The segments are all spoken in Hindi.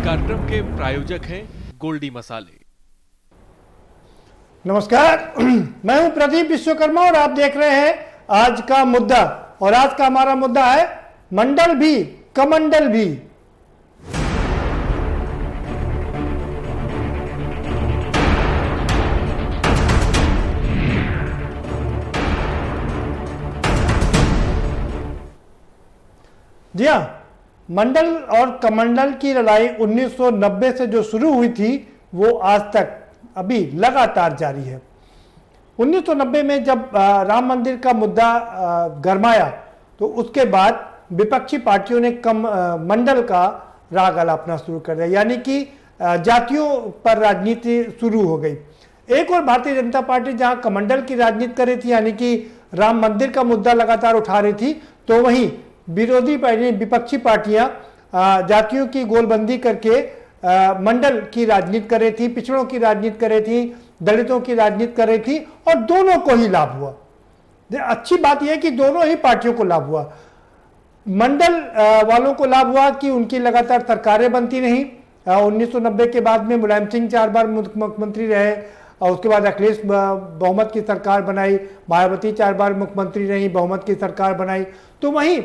कार्यक्रम के प्रायोजक हैं गोल्डी मसाले। नमस्कार, मैं हूं प्रदीप विश्वकर्मा और आप देख रहे हैं आज का मुद्दा। और आज का हमारा मुद्दा है मंडल भी कमंडल भी। जी हाँ, मंडल और कमंडल की लड़ाई 1990 से जो शुरू हुई थी वो आज तक अभी लगातार जारी है। 1990 में जब राम मंदिर का मुद्दा गरमाया तो उसके बाद विपक्षी पार्टियों ने मंडल का राग अलापना शुरू कर दिया, यानी कि जातियों पर राजनीति शुरू हो गई। एक और भारतीय जनता पार्टी जहां कमंडल की राजनीति कर रही थी, यानी कि राम मंदिर का मुद्दा लगातार उठा रही थी, तो वहीं विरोधी पार्टी विपक्षी पार्टियां जातियों की गोलबंदी करके मंडल की राजनीति कर रही थी, पिछड़ों की राजनीति कर रही थी, दलितों की राजनीति कर रही थी और दोनों को ही लाभ हुआ। अच्छी बात यह है कि दोनों ही पार्टियों को लाभ हुआ। मंडल वालों को लाभ हुआ कि उनकी लगातार सरकारें बनती नहीं। 1990 के बाद में मुलायम सिंह 4 बार मुख्यमंत्री रहे और उसके बाद अखिलेश बहुमत की सरकार बनाई, मायावती 4 बार मुख्यमंत्री रही, बहुमत की सरकार बनाई। तो वहीं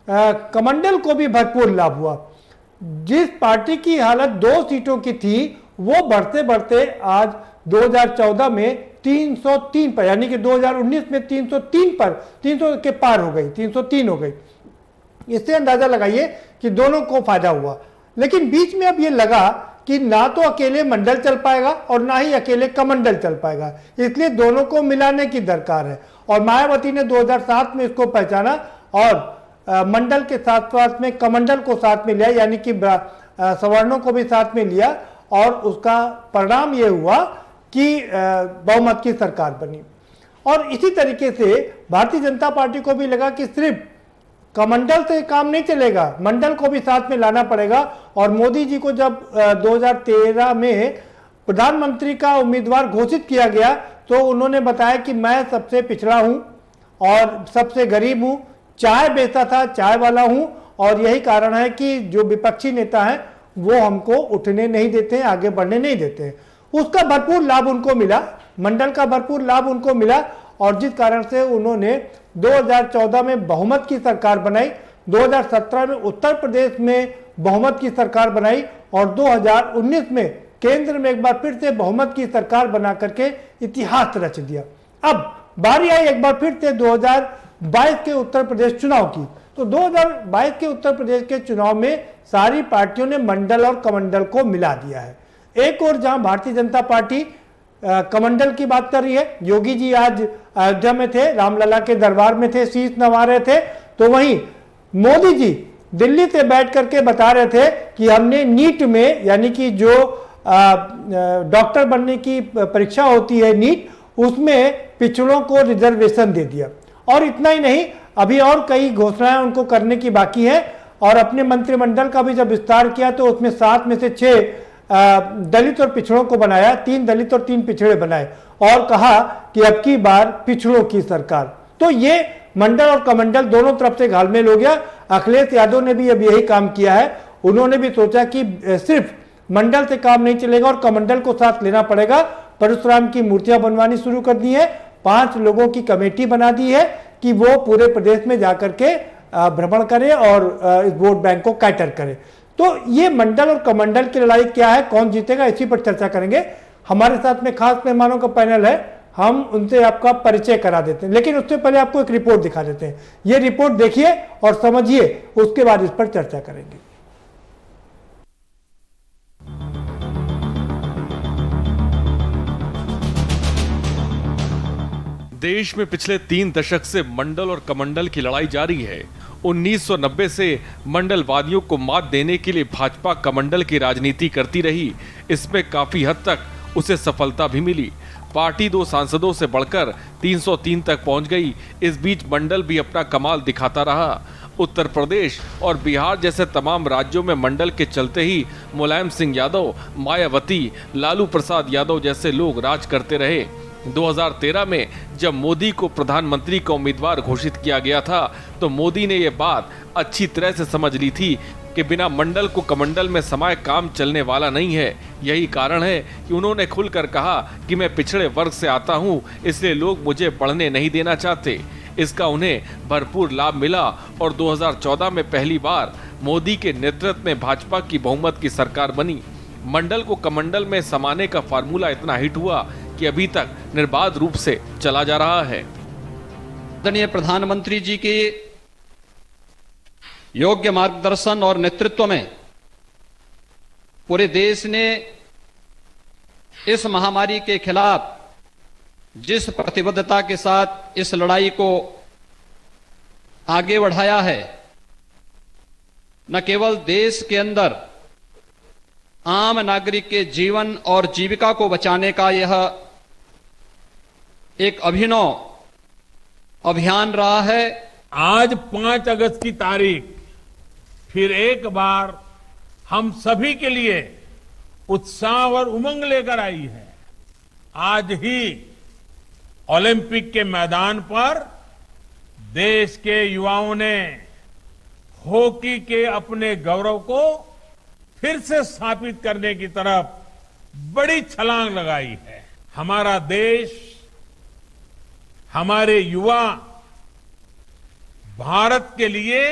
कमंडल को भी भरपूर लाभ हुआ। जिस पार्टी की हालत 2 सीटों की थी वो बढ़ते बढ़ते आज 2014 में 303 पर, यानी कि 2019 में 303 पर, 300 के पार हो गई, 303 हो गई। इससे अंदाजा लगाइए कि दोनों को फायदा हुआ। लेकिन बीच में अब ये लगा कि ना तो अकेले मंडल चल पाएगा और ना ही अकेले कमंडल चल पाएगा, इसलिए दोनों को मिलाने की दरकार है। और मायावती ने 2007 में इसको पहचाना और मंडल के साथ साथ में कमंडल को साथ में लिया, यानी कि सवर्णों को भी साथ में लिया और उसका परिणाम यह हुआ कि बहुमत की सरकार बनी। और इसी तरीके से भारतीय जनता पार्टी को भी लगा कि सिर्फ कमंडल से काम नहीं चलेगा, मंडल को भी साथ में लाना पड़ेगा। और मोदी जी को जब 2013 में प्रधानमंत्री का उम्मीदवार घोषित किया गया तो उन्होंने बताया कि मैं सबसे पिछड़ा हूं और सबसे गरीब हूं, चाय बेचता था, चाय वाला हूं, और यही कारण है कि जो विपक्षी नेता हैं वो हमको उठने नहीं देते हैं, आगे बढ़ने नहीं देते हैं। उसका भरपूर लाभ उनको मिला, मंडल का भरपूर लाभ उनको मिला और जिस कारण से उन्होंने 2014 में बहुमत की सरकार बनाई, 2017 में उत्तर प्रदेश में बहुमत की सरकार बनाई और 2019 में केंद्र में एक बार फिर से बहुमत की सरकार बना करके इतिहास रच दिया। अब बारी आई एक बार फिर से 2022 के उत्तर प्रदेश चुनाव की। तो 2022 के उत्तर प्रदेश के चुनाव में सारी पार्टियों ने मंडल और कमंडल को मिला दिया है। एक और जहां भारतीय जनता पार्टी कमंडल की बात कर रही है, योगी जी आज अयोध्या में थे, रामलला के दरबार में थे, शीश नवा रहे थे, तो वहीं मोदी जी दिल्ली से बैठ करके बता रहे थे कि हमने नीट में, यानी कि जो डॉक्टर बनने की परीक्षा होती है नीट, उसमें पिछड़ों को रिजर्वेशन दे दिया। और इतना ही नहीं, अभी और कई घोषणाएं उनको करने की बाकी है। और अपने मंत्रिमंडल का भी जब विस्तार किया तो उसमें 7 में से 6 दलित और पिछड़ों को बनाया, 3 दलित और 3 पिछड़े बनाए और कहा कि अब की बार पिछड़ों की सरकार। तो ये मंडल और कमंडल दोनों तरफ से घालमेल हो गया। अखिलेश यादव ने भी अब यही काम किया है। उन्होंने भी सोचा कि सिर्फ मंडल से काम नहीं चलेगा और कमंडल को साथ लेना पड़ेगा। परशुराम की मूर्तियां बनवानी शुरू कर दी है, 5 लोगों की कमेटी बना दी है कि वो पूरे प्रदेश में जाकर के भ्रमण करे और इस वोट बैंक को कैटर करे। तो ये मंडल और कमंडल की लड़ाई क्या है, कौन जीतेगा, इसी पर चर्चा करेंगे। हमारे साथ में खास मेहमानों का पैनल है, हम उनसे आपका परिचय करा देते हैं। लेकिन उससे पहले आपको एक रिपोर्ट दिखा देते हैं। ये रिपोर्ट देखिए और समझिए, उसके बाद इस पर चर्चा करेंगे। देश में पिछले 3 दशक से मंडल और कमंडल की लड़ाई जारी है। 1990 से मंडलवादियों को मात देने के लिए भाजपा कमंडल की राजनीति करती रही। इसमें काफी हद तक उसे सफलता भी मिली। पार्टी 2 सांसदों से बढ़कर 303 तक पहुंच गई। इस बीच मंडल भी अपना कमाल दिखाता रहा। उत्तर प्रदेश और बिहार जैसे तमाम राज्यों में मंडल के चलते ही मुलायम सिंह यादव, मायावती, लालू प्रसाद यादव जैसे लोग राज करते रहे। 2013 में जब मोदी को प्रधानमंत्री का उम्मीदवार घोषित किया गया था तो मोदी ने यह बात अच्छी तरह से समझ ली थी कि बिना मंडल को कमंडल में समाये काम चलने वाला नहीं है। यही कारण है कि उन्होंने खुलकर कहा कि मैं पिछड़े वर्ग से आता हूं, इसलिए लोग मुझे बढ़ने नहीं देना चाहते। इसका उन्हें भरपूर लाभ मिला और 2014 में पहली बार मोदी के नेतृत्व में भाजपा की बहुमत की सरकार बनी। मंडल को कमंडल में समाने का फार्मूला इतना हिट हुआ कि अभी तक निर्बाध रूप से चला जा रहा है। आदरणीय प्रधानमंत्री जी के योग्य मार्गदर्शन और नेतृत्व में पूरे देश ने इस महामारी के खिलाफ जिस प्रतिबद्धता के साथ इस लड़ाई को आगे बढ़ाया है, न केवल देश के अंदर आम नागरिक के जीवन और जीविका को बचाने का यह एक अभिनव अभियान रहा है। आज 5 अगस्त की तारीख फिर एक बार हम सभी के लिए उत्साह और उमंग लेकर आई है। आज ही ओलंपिक के मैदान पर देश के युवाओं ने हॉकी के अपने गौरव को फिर से स्थापित करने की तरफ बड़ी छलांग लगाई है। हमारा देश, हमारे युवा भारत के लिए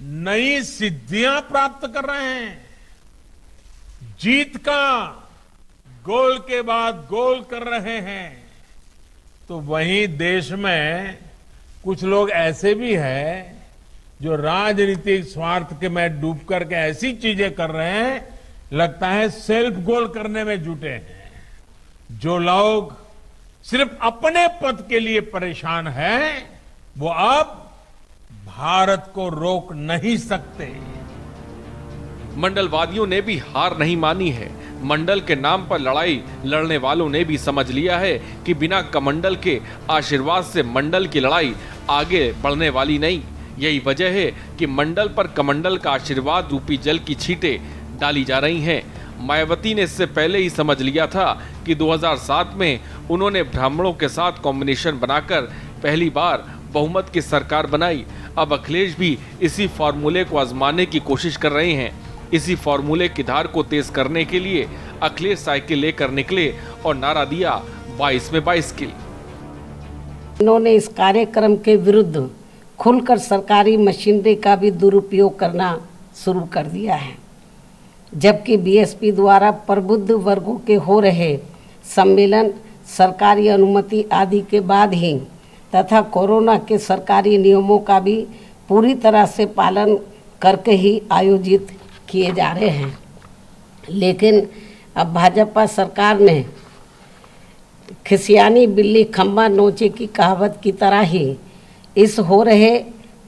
नई सिद्धियां प्राप्त कर रहे हैं। जीत का गोल के बाद गोल कर रहे हैं। तो वहीं देश में कुछ लोग ऐसे भी हैं जो राजनीतिक स्वार्थ के में डूब करके ऐसी चीजें कर रहे हैं, लगता है सेल्फ गोल करने में जुटे हैं। जो लोग सिर्फ अपने पद के लिए परेशान हैं, वो अब भारत को रोक नहीं सकते। मंडलवादियों ने भी हार नहीं मानी है। मंडल के नाम पर लड़ाई लड़ने वालों ने भी समझ लिया है कि बिना कमंडल के आशीर्वाद से मंडल की लड़ाई आगे बढ़ने वाली नहीं। यही वजह है कि मंडल पर कमंडल का आशीर्वाद रूपी जल की छींटें डाली जा रही हैं। मायावती ने इससे पहले ही समझ लिया था कि 2007 में उन्होंने ब्राह्मणों के साथ कॉम्बिनेशन बनाकर पहली बार बहुमत की सरकार बनाई। अब अखिलेश भी इसी फॉर्मूले को आजमाने की कोशिश कर रहे हैं। इसी फॉर्मूले की धार को तेज करने के लिए अखिलेश साइकिल लेकर निकले और नारा दिया 22 में 22 किल। इन्होंने इस कार्यक्रम के विरुद्ध खुलकर सरकारी मशीनरी का भी दुरुपयोग करना शुरू कर दिया है, जबकि बीएसपी द्वारा प्रबुद्ध वर्गों के हो रहे सम्मेलन सरकारी अनुमति आदि के बाद ही तथा कोरोना के सरकारी नियमों का भी पूरी तरह से पालन करके ही आयोजित किए जा रहे हैं। लेकिन अब भाजपा सरकार ने खिसियानी बिल्ली खम्बा नोचे की कहावत की तरह ही इस हो रहे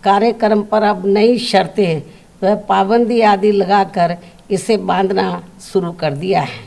कार्यक्रम पर अब नई शर्तें व पाबंदी आदि लगाकर इसे बांधना शुरू कर दिया है।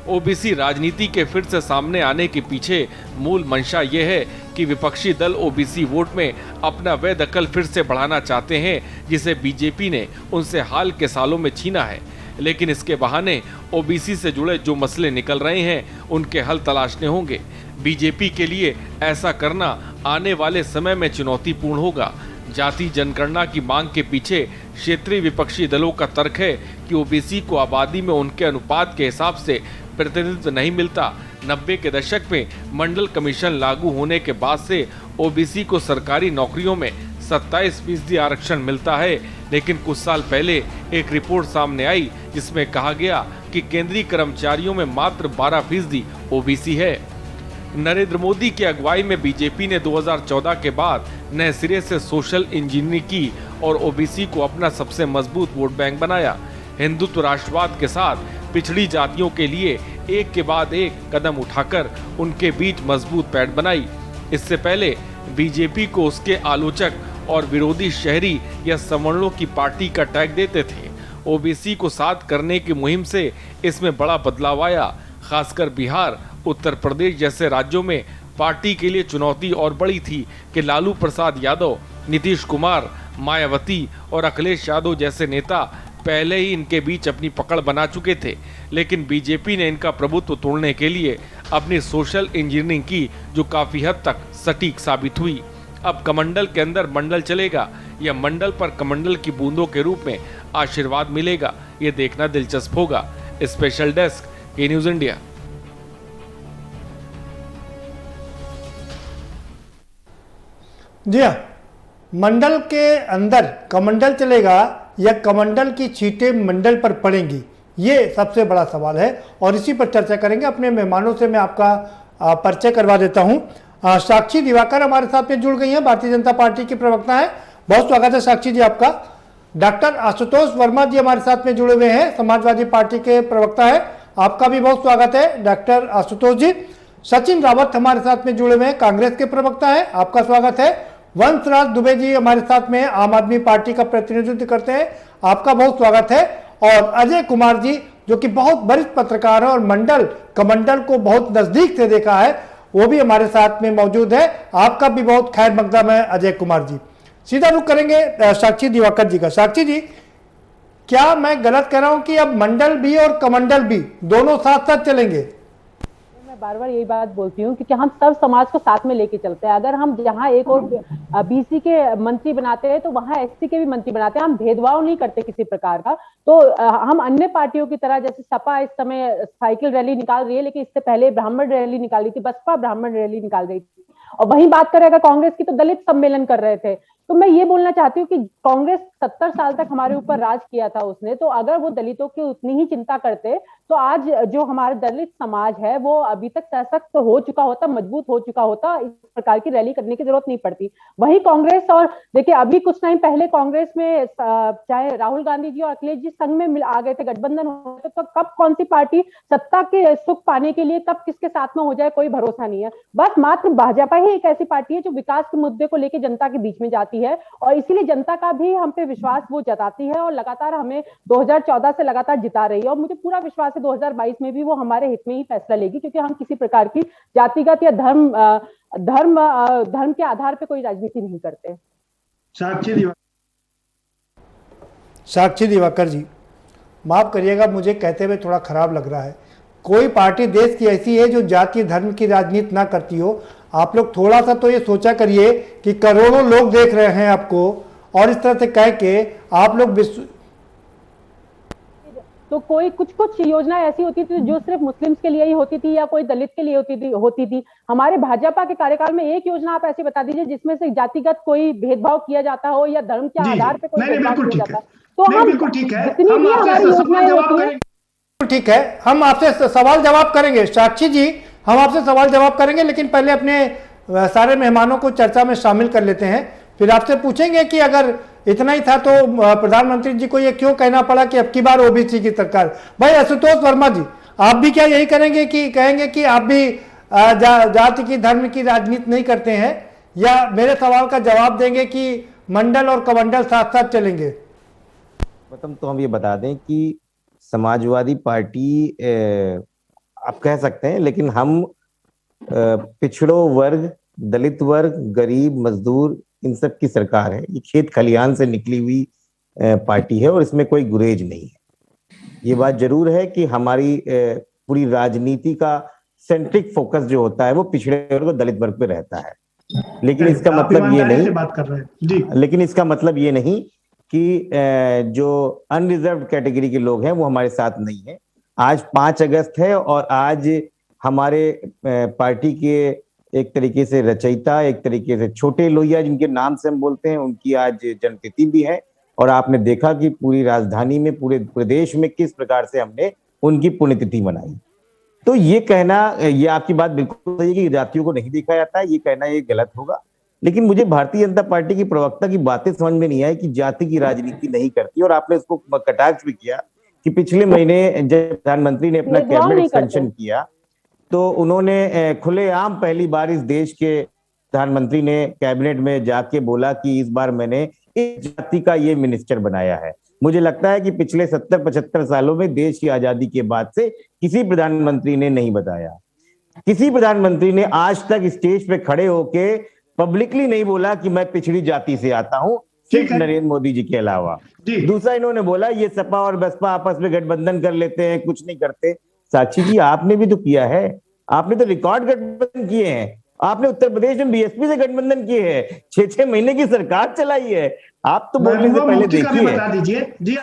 ओबीसी राजनीति के फिर से सामने आने के पीछे मूल मंशा ये है कि विपक्षी दल ओबीसी वोट में अपना वह दखल फिर से बढ़ाना चाहते हैं, जिसे बीजेपी ने उनसे हाल के सालों में छीना है। लेकिन इसके बहाने ओबीसी से जुड़े जो मसले निकल रहे हैं, उनके हल तलाशने होंगे। बीजेपी के लिए ऐसा करना आने वाले समय में चुनौतीपूर्ण होगा। जाति जनगणना की मांग के पीछे क्षेत्रीय विपक्षी दलों का तर्क है कि ओबीसी को आबादी में उनके अनुपात के हिसाब से प्रतिनिधित्व नहीं मिलता। 90 के दशक में मंडल कमीशन लागू होने के बाद से ओबीसी को सरकारी नौकरियों में 27% आरक्षण मिलता है, लेकिन कुछ साल पहले एक रिपोर्ट सामने आई जिसमें कहा गया कि केंद्रीय कर्मचारियों में मात्र 12% ओबीसी है। नरेंद्र मोदी की अगुवाई में बीजेपी ने 2014 के बाद नए सिरे से सोशल इंजीनियरिंग की और ओबीसी को अपना सबसे मजबूत वोट बैंक बनाया। हिंदुत्व राष्ट्रवाद के साथ पिछड़ी जातियों के लिए एक के बाद एक कदम उठाकर उनके बीच मजबूत पैठ बनाई। इससे पहले बीजेपी को उसके आलोचक और विरोधी शहरी या सवर्णों की पार्टी का टैग देते थे। ओबीसी को साथ करने की मुहिम से इसमें बड़ा बदलाव आया। खासकर बिहार, उत्तर प्रदेश जैसे राज्यों में पार्टी के लिए चुनौती और बड़ी थी कि लालू प्रसाद यादव, नीतीश कुमार, मायावती और अखिलेश यादव जैसे नेता पहले ही इनके बीच अपनी पकड़ बना चुके थे। लेकिन बीजेपी ने इनका प्रभुत्व तोड़ने के लिए अपनी सोशल इंजीनियरिंग की, जो काफी हद तक सटीक साबित हुई। अब कमंडल के अंदर मंडल चलेगा या मंडल पर कमंडल की बूंदों के रूप में आशीर्वाद मिलेगा, ये देखना दिलचस्प होगा। स्पेशल डेस्क, के न्यूज इंडिया। जी हाँ, मंडल के अंदर कमंडल चलेगा या कमंडल की छींटें मंडल पर पड़ेंगी, ये सबसे बड़ा सवाल है और इसी पर चर्चा करेंगे। अपने मेहमानों से मैं आपका परिचय करवा देता हूं। साक्षी दिवाकर हमारे साथ में जुड़ गई हैं, भारतीय जनता पार्टी की प्रवक्ता है। बहुत स्वागत है साक्षी जी आपका। डॉक्टर आशुतोष वर्मा जी हमारे साथ में जुड़े हुए हैं, समाजवादी पार्टी के प्रवक्ता है, आपका भी बहुत स्वागत है डॉक्टर आशुतोष जी। सचिन रावत हमारे साथ में जुड़े हुए हैं, कांग्रेस के प्रवक्ता है, आपका स्वागत है। वंशराज दुबे जी हमारे साथ में आम आदमी पार्टी का प्रतिनिधित्व करते हैं, आपका बहुत स्वागत है। और अजय कुमार जी जो कि बहुत वरिष्ठ पत्रकार है और मंडल कमंडल को बहुत नजदीक से देखा है, वो भी हमारे साथ में मौजूद है, आपका भी बहुत खैर मकदम है अजय कुमार जी। सीधा रुख करेंगे साक्षी दिवाकर जी का। साक्षी जी, क्या मैं गलत कह रहा हूं कि अब मंडल भी और कमंडल भी दोनों साथ साथ चलेंगे? मैं बार बार यही बात बोलती हूँ क्योंकि हम सब समाज को साथ में लेके चलते हैं। अगर हम जहाँ एक और बीसी के मंत्री बनाते हैं तो वहाँ एससी के भी मंत्री बनाते हैं। हम भेदभाव नहीं करते किसी प्रकार का। तो हम अन्य पार्टियों की तरह, जैसे सपा इस समय साइकिल रैली निकाल रही है, लेकिन इससे पहले ब्राह्मण रैली निकाली थी, बसपा ब्राह्मण रैली निकाल रही थी। और वहीं बात करें अगर कांग्रेस की, तो दलित सम्मेलन कर रहे थे। तो मैं ये बोलना चाहती हूँ कि कांग्रेस 70 साल तक हमारे ऊपर राज किया था उसने, तो अगर वो दलितों की उतनी ही चिंता करते तो आज जो हमारा दलित समाज है वो अभी तक सशक्त हो चुका होता, मजबूत हो चुका होता, इस प्रकार की रैली करने की जरूरत नहीं पड़ती। वही कांग्रेस, और देखिए अभी कुछ टाइम पहले कांग्रेस में चाहे राहुल गांधी जी और अखिलेश जी संघ में आ गए थे, गठबंधन हो गए, तो कब कौन सी पार्टी सत्ता के सुख पाने के लिए कब किसके साथ में हो जाए कोई भरोसा नहीं है। बस मात्र भाजपा ही एक ऐसी पार्टी है जो विकास के मुद्दे को लेकर जनता के बीच में जाती है और इसीलिए जनता का भी हम पे विश्वास वो जताती है और लगातार हमें 2014 से लगातार जिता रही है। और मुझे पूरा विश्वास है 2022 में भी वो हमारे हित में ही फैसला लेगी, क्योंकि हम किसी प्रकार की जातिगत या धर्म के आधार पे कोई राजनीति नहीं करते। साक्षी दिवाकर जी, माफ करिएगा मुझे कहते हुए थोड़ा खराब लग रहा है। कोई पार्टी देश की ऐसी है जो जाति धर्म की राजनीति ना करती हो? आप लोग थोड़ा सा तो ये सोचा करिए कि करोड़ों लोग देख रहे हैं आपको और इस तरह से कह के आप लोग तो कोई कुछ योजना ऐसी होती थी जो सिर्फ मुस्लिम्स के लिए ही होती थी या कोई दलित के लिए होती थी। हमारे भाजपा के कार्यकाल में एक योजना आप ऐसी बता दीजिए जिसमें से जातिगत कोई भेदभाव किया जाता हो या धर्म के आधार पे कोई भेदभाव किया जाता है। तो हम जितनी भी हमारी योजनाएं होती है, ठीक है, हम आपसे सवाल जवाब करेंगे। साक्षी जी, हम आपसे सवाल जवाब करेंगे, लेकिन पहले अपने सारे मेहमानों को चर्चा में शामिल कर लेते हैं, फिर आपसे पूछेंगे कि अगर इतना ही था तो प्रधानमंत्री जी को ये क्यों कहना पड़ा कि अब की बार ओबीसी की सरकार। भाई आशुतोष वर्मा जी, आप भी क्या यही करेंगे कि कहेंगे कि आप भी जाति की धर्म की राजनीति नहीं करते हैं, या मेरे सवाल का जवाब देंगे कि मंडल और कमंडल साथ साथ चलेंगे? प्रथम तो हम ये बता दें कि समाजवादी पार्टी आप कह सकते हैं, लेकिन हम पिछड़ों वर्ग, दलित वर्ग, गरीब, मजदूर, इन सब की सरकार है। ये खेत खलिहान से निकली हुई पार्टी है और इसमें कोई गुरेज नहीं है। ये बात जरूर है कि हमारी पूरी राजनीति का सेंट्रिक फोकस जो होता है वो पिछड़े वर्ग और दलित वर्ग पे रहता है, लेकिन इसका मतलब ये नहीं बात कर रहे हैं जी, लेकिन इसका मतलब ये नहीं कि जो अनरिजर्व्ड कैटेगरी के लोग हैं वो हमारे साथ नहीं है। आज 5 अगस्त है और आज हमारे पार्टी के एक तरीके से रचयिता, एक तरीके से छोटे लोहिया जिनके नाम से हम बोलते हैं, उनकी आज जन्मतिथि भी है। और आपने देखा कि पूरी राजधानी में, पूरे प्रदेश में किस प्रकार से हमने उनकी पुण्यतिथि मनाई। तो ये कहना, ये आपकी बात बिल्कुल सही है कि जातियों को नहीं देखा जाता है, ये कहना ये गलत होगा। लेकिन मुझे भारतीय जनता पार्टी की प्रवक्ता की बातें समझ में नहीं आई कि जाति की राजनीति नहीं करती। और आपने इसको कटाक्ष भी किया कि पिछले महीने जब प्रधानमंत्री ने अपना कैबिनेट एक्सपेंशन किया तो उन्होंने खुलेआम पहली बार इस देश के प्रधानमंत्री ने कैबिनेट में जाके बोला कि इस बार मैंने इस जाति का ये मिनिस्टर बनाया है। मुझे लगता है कि पिछले 70-75 सालों में देश की आजादी के बाद से किसी प्रधानमंत्री ने नहीं बताया। किसी प्रधानमंत्री ने आज तक स्टेज पे खड़े होके पब्लिकली नहीं बोला कि मैं पिछड़ी जाति से आता हूं, सिर्फ नरेंद्र मोदी जी के अलावा। दूसरा, इन्होंने बोला ये सपा और बसपा आपस में गठबंधन कर लेते हैं, कुछ नहीं करते। साक्षी जी, आपने भी तो किया है, आपने तो रिकॉर्ड गठबंधन किए हैं। आपने उत्तर प्रदेश में बीएसपी से गठबंधन किए है, 6-6 महीने की सरकार चलाई है। आप तो बोलने से पहले देखिए। बता दीजिए जी,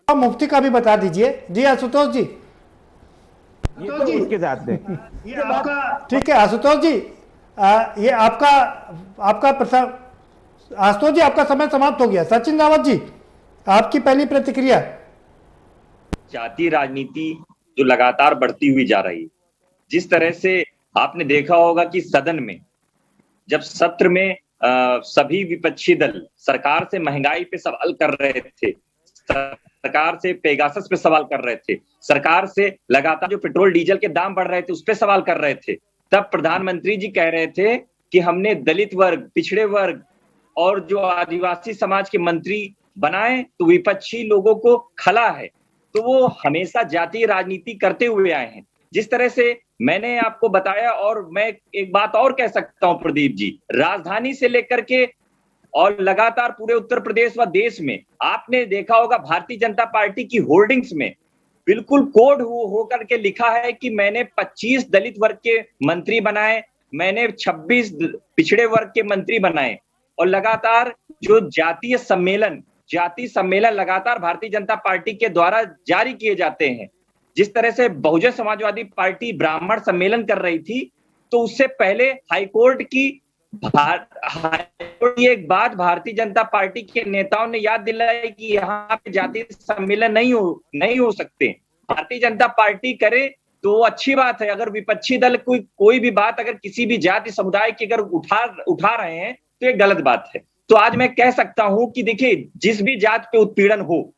मुफ्ती का भी बता दीजिए जी आशुतोष जी। ये तो उसके साथ में ये आपका ठीक है आशुतोष जी, ये आशुतोष जी आपका समय समाप्त हो गया। सचिन रावत जी आपकी पहली प्रतिक्रिया। जातीय राजनीति जो लगातार बढ़ती हुई जा रही, जिस तरह से आपने देखा होगा कि सदन में जब सत्र में सभी विपक्षी दल सरकार से महंगाई पे सवाल कर रहे थे, सरकार से पेगासस पे सवाल कर रहे थे, सरकार से लगातार जो पेट्रोल डीजल के दाम बढ़ रहे थे उस पे सवाल कर रहे थे, तब प्रधानमंत्री जी कह रहे थे कि हमने दलित वर्ग, पिछड़े वर्ग और जो आदिवासी समाज के मंत्री बनाए तो विपक्षी लोगों को खला है। तो वो हमेशा जातीय राजनीति करते हुए आए हैं। जिस तरह से मैंने आपको बताया, और मैं एक बात और कह सकता हूं प्रदीप जी, राजधानी से लेकर के और लगातार पूरे उत्तर प्रदेश व देश में आपने देखा होगा भारतीय जनता पार्टी की होर्डिंग्स में बिल्कुल कोड होकर के लिखा है कि मैंने 25 दलित वर्ग के मंत्री बनाए, मैंने 26 पिछड़े वर्ग के मंत्री बनाए। और लगातार जो जातीय सम्मेलन लगातार भारतीय जनता पार्टी के द्वारा जारी किए जाते हैं। जिस तरह से बहुजन समाजवादी पार्टी ब्राह्मण सम्मेलन कर रही थी, तो उससे पहले हाईकोर्ट की एक बात भारतीय जनता पार्टी के नेताओं ने याद दिलाई कि यहाँ पे जातीय सम्मेलन नहीं हो सकते। भारतीय जनता पार्टी करे तो अच्छी बात है, अगर विपक्षी दल कोई भी बात अगर किसी भी जाति समुदाय की अगर उठा रहे हैं तो ये गलत बात है। तो आज मैं कह सकता हूं कि देखिए, जिस भी जात पे उत्पीड़न हो,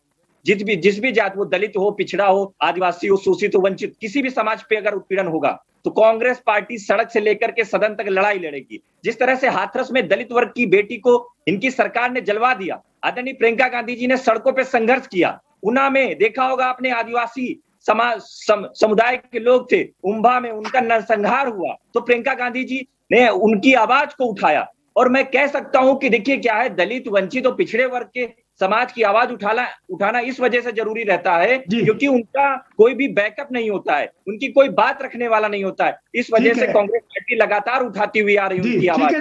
जिस भी जात, वो दलित हो, पिछड़ा हो, आदिवासी हो, शोषित हो, वंचित, किसी भी समाज पे अगर उत्पीड़न होगा तो कांग्रेस पार्टी सड़क से लेकर के सदन तक लड़ाई लड़ेगी। जिस तरह से हाथरस में दलित वर्ग की बेटी को इनकी सरकार ने जलवा दिया, आदरणीय प्रियंका गांधी जी ने सड़कों पे संघर्ष किया। उना में देखा होगा आपने, आदिवासी समुदाय के लोग थे, उम्भा में उनका नरसंहार हुआ, तो प्रियंका गांधी जी ने उनकी आवाज को उठाया। और मैं कह सकता हूं कि देखिए क्या है, दलित, वंचित और पिछड़े वर्ग के समाज की आवाज उठाना इस वजह से जरूरी रहता है क्योंकि उनका कोई भी बैकअप नहीं होता है, उनकी कोई बात रखने वाला नहीं होता है। इस वजह से कांग्रेस पार्टी लगातार उठाती हुई आ रही है उनकी आवाज।